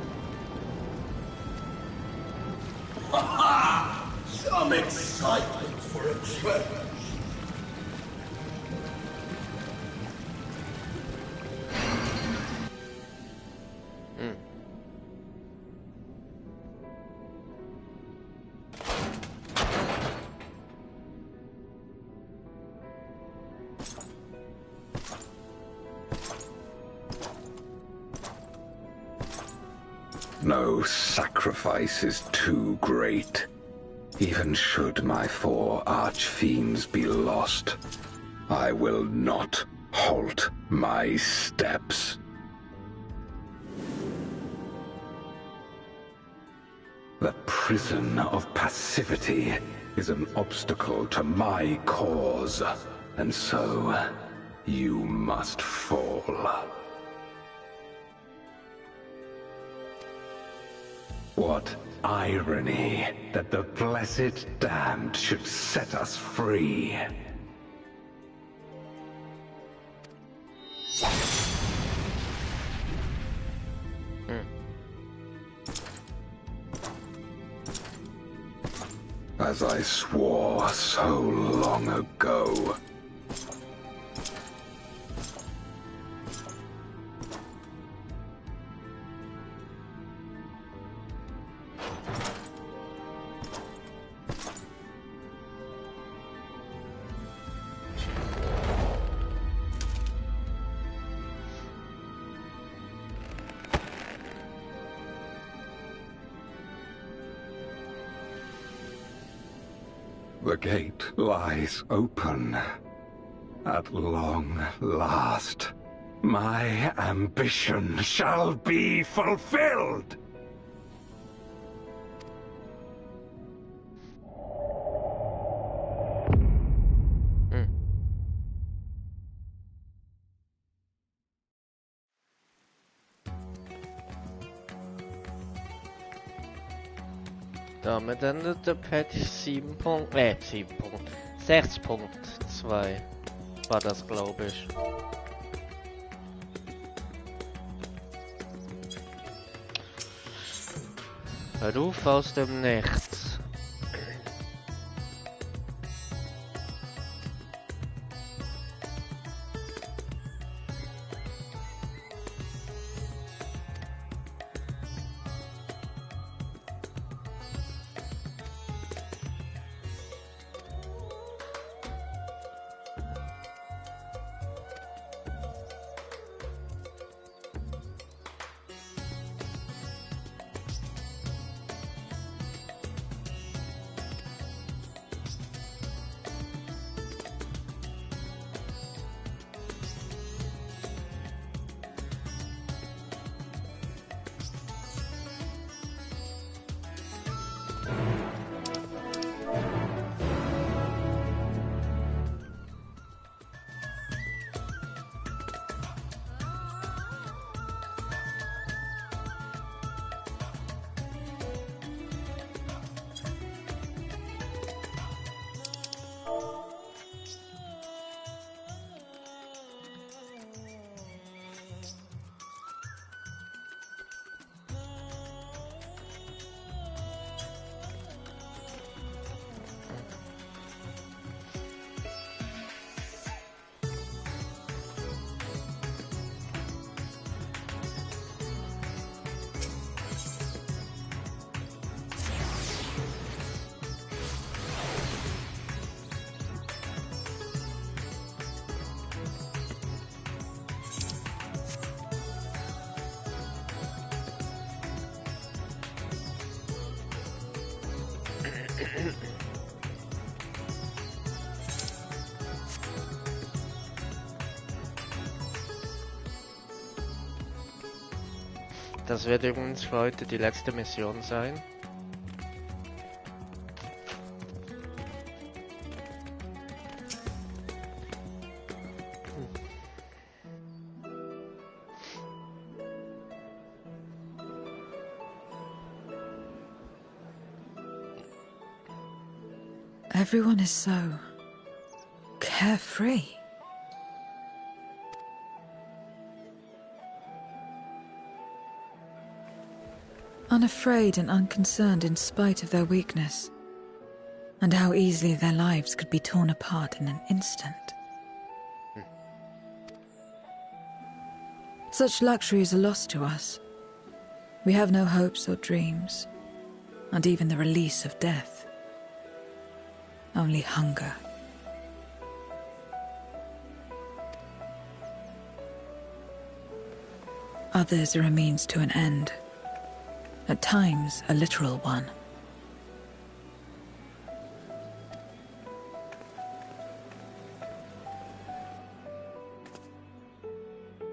Ha ha! Some excitement for a change. No sacrifice is too great. Even should my 4 archfiends be lost, I will not halt my steps. The prison of passivity is an obstacle to my cause, and so you must fall. What irony that the blessed damned should set us free. As I swore so long ago. The gate lies open. At long last, my ambition shall be fulfilled! Damit endet der Patch 6.2 war das, glaube ich. Ruf aus dem Nichts. Das wird übrigens für heute die letzte Mission sein. Everyone is so carefree. Unafraid and unconcerned in spite of their weakness, and how easily their lives could be torn apart in an instant. Such luxuries are lost to us. We have no hopes or dreams, and even the release of death. Only hunger. Others are a means to an end. At times, a literal one.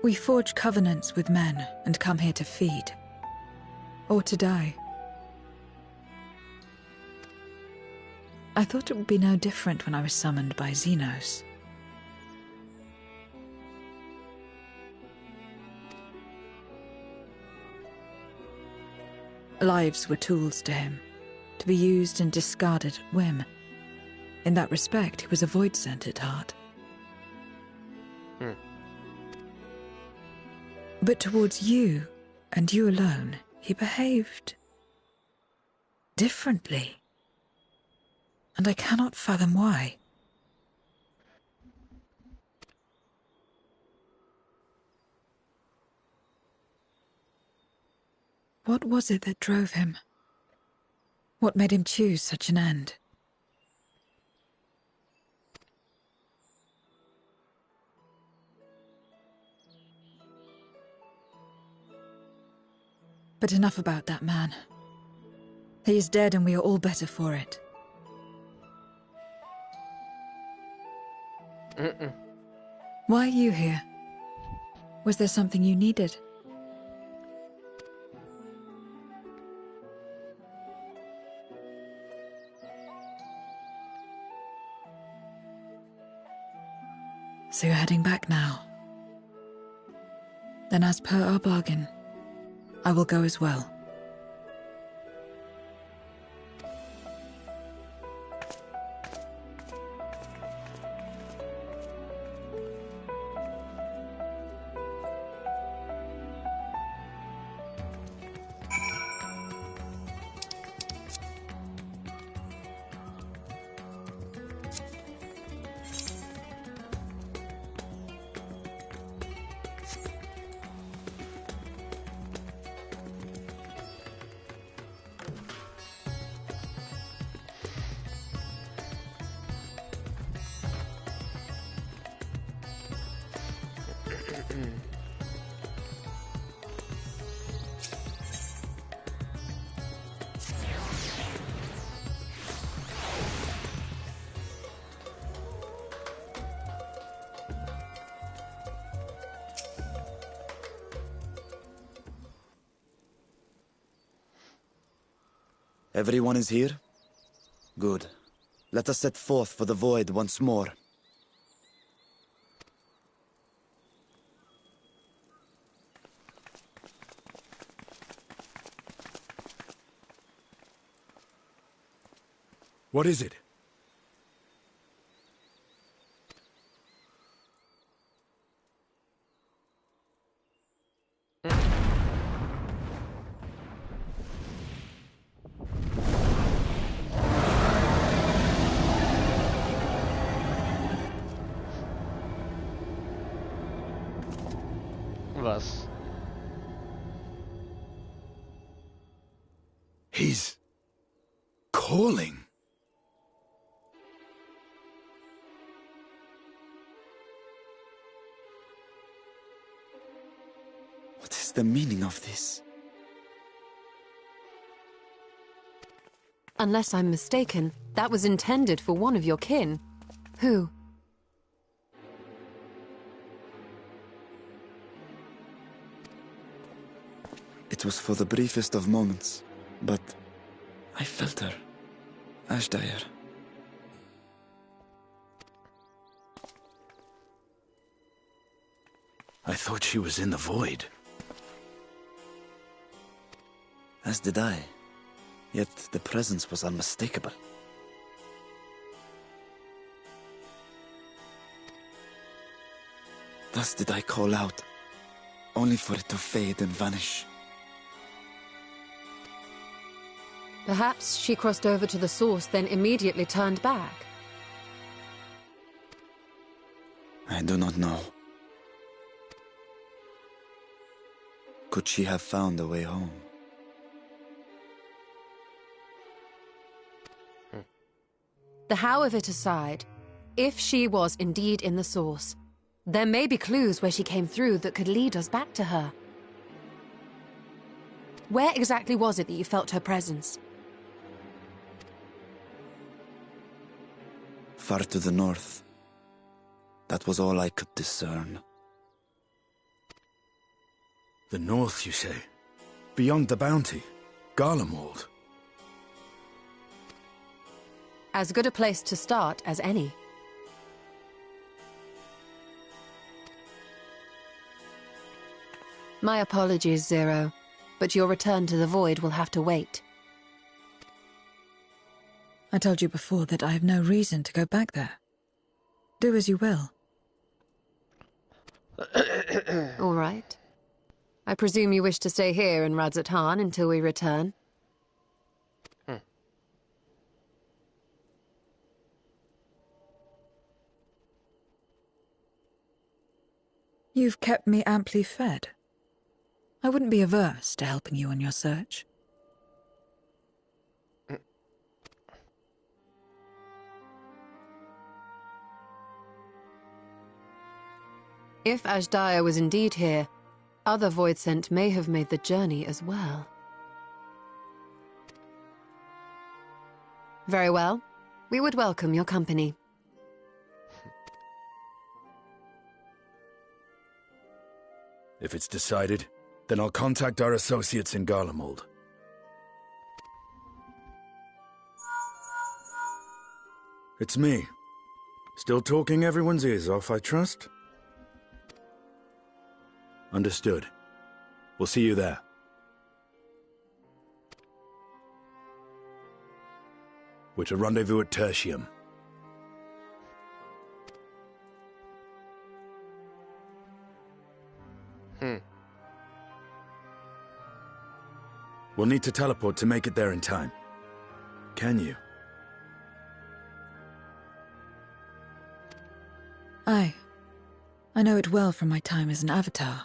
We forge covenants with men and come here to feed, or to die. I thought it would be no different when I was summoned by Xenos. Lives were tools to him, to be used and discarded at whim. In that respect, he was a void-sent at heart. But towards you, and you alone, he behaved differently. And I cannot fathom why. What was it that drove him? What made him choose such an end? But enough about that man. He is dead and we are all better for it. Why are you here? Was there something you needed? So you're heading back now. Then as per our bargain, I will go as well. Everyone is here? Good. Let us set forth for the void once more. What is it? Was? He's calling. What is the meaning of this? Unless I'm mistaken, that was intended for one of your kin. Who? It was for the briefest of moments, but I felt her. Ashdire. I thought she was in the void. As did I. Yet the presence was unmistakable. Thus did I call out, only for it to fade and vanish. Perhaps she crossed over to the source, then immediately turned back. I do not know. Could she have found a way home? The how of it aside, if she was indeed in the source, there may be clues where she came through that could lead us back to her. Where exactly was it that you felt her presence? Far to the north. That was all I could discern. The north, you say? Beyond the bounty? Garlemald? As good a place to start as any. My apologies, Zero, but your return to the Void will have to wait. I told you before that I have no reason to go back there. Do as you will. All right. I presume you wish to stay here in Radzat-Han until we return? You've kept me amply fed. I wouldn't be averse to helping you on your search. If Ashdaya was indeed here, other Voidsent may have made the journey as well. Very well. We would welcome your company. If it's decided, then I'll contact our associates in Garlemald. It's me. Still talking everyone's ears off, I trust? Understood. We'll see you there. We're to rendezvous at Tertium. We'll need to teleport to make it there in time. Can you? Aye. I know it well from my time as an avatar.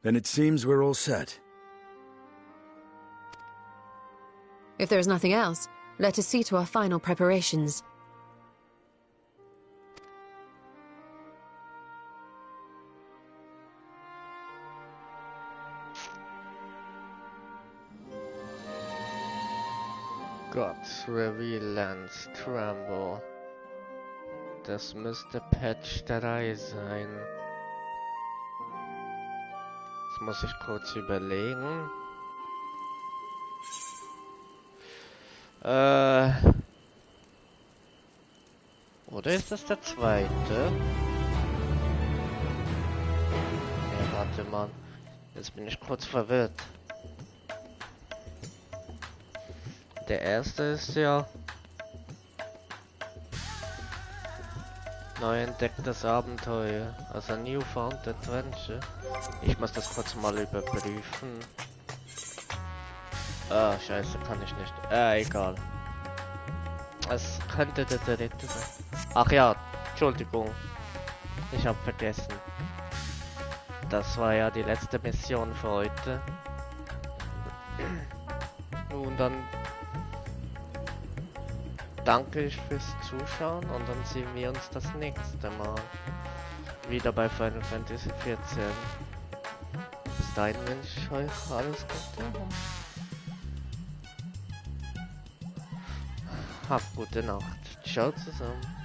Then it seems we're all set. If there is nothing else, let us see to our final preparations. Gods reveal lands tremble. Das müsste Patch 3 sein. Jetzt muss ich kurz überlegen. Oder ist das der zweite? Nee, warte mal. Jetzt bin ich kurz verwirrt. Der erste ist ja neu entdecktes Abenteuer, also New Found Adventure. Ich muss das kurz mal überprüfen. Ah, scheiße, kann ich nicht. Egal. Es könnte der dritte sein. Ach ja, Entschuldigung. Ich habe vergessen. Das war ja die letzte Mission für heute. Nun dann danke ich fürs Zuschauen und dann sehen wir uns das nächste Mal wieder bei Final Fantasy 14. Bis dahin wünsche ich euch alles Gute. Habt gute Nacht. Ciao zusammen.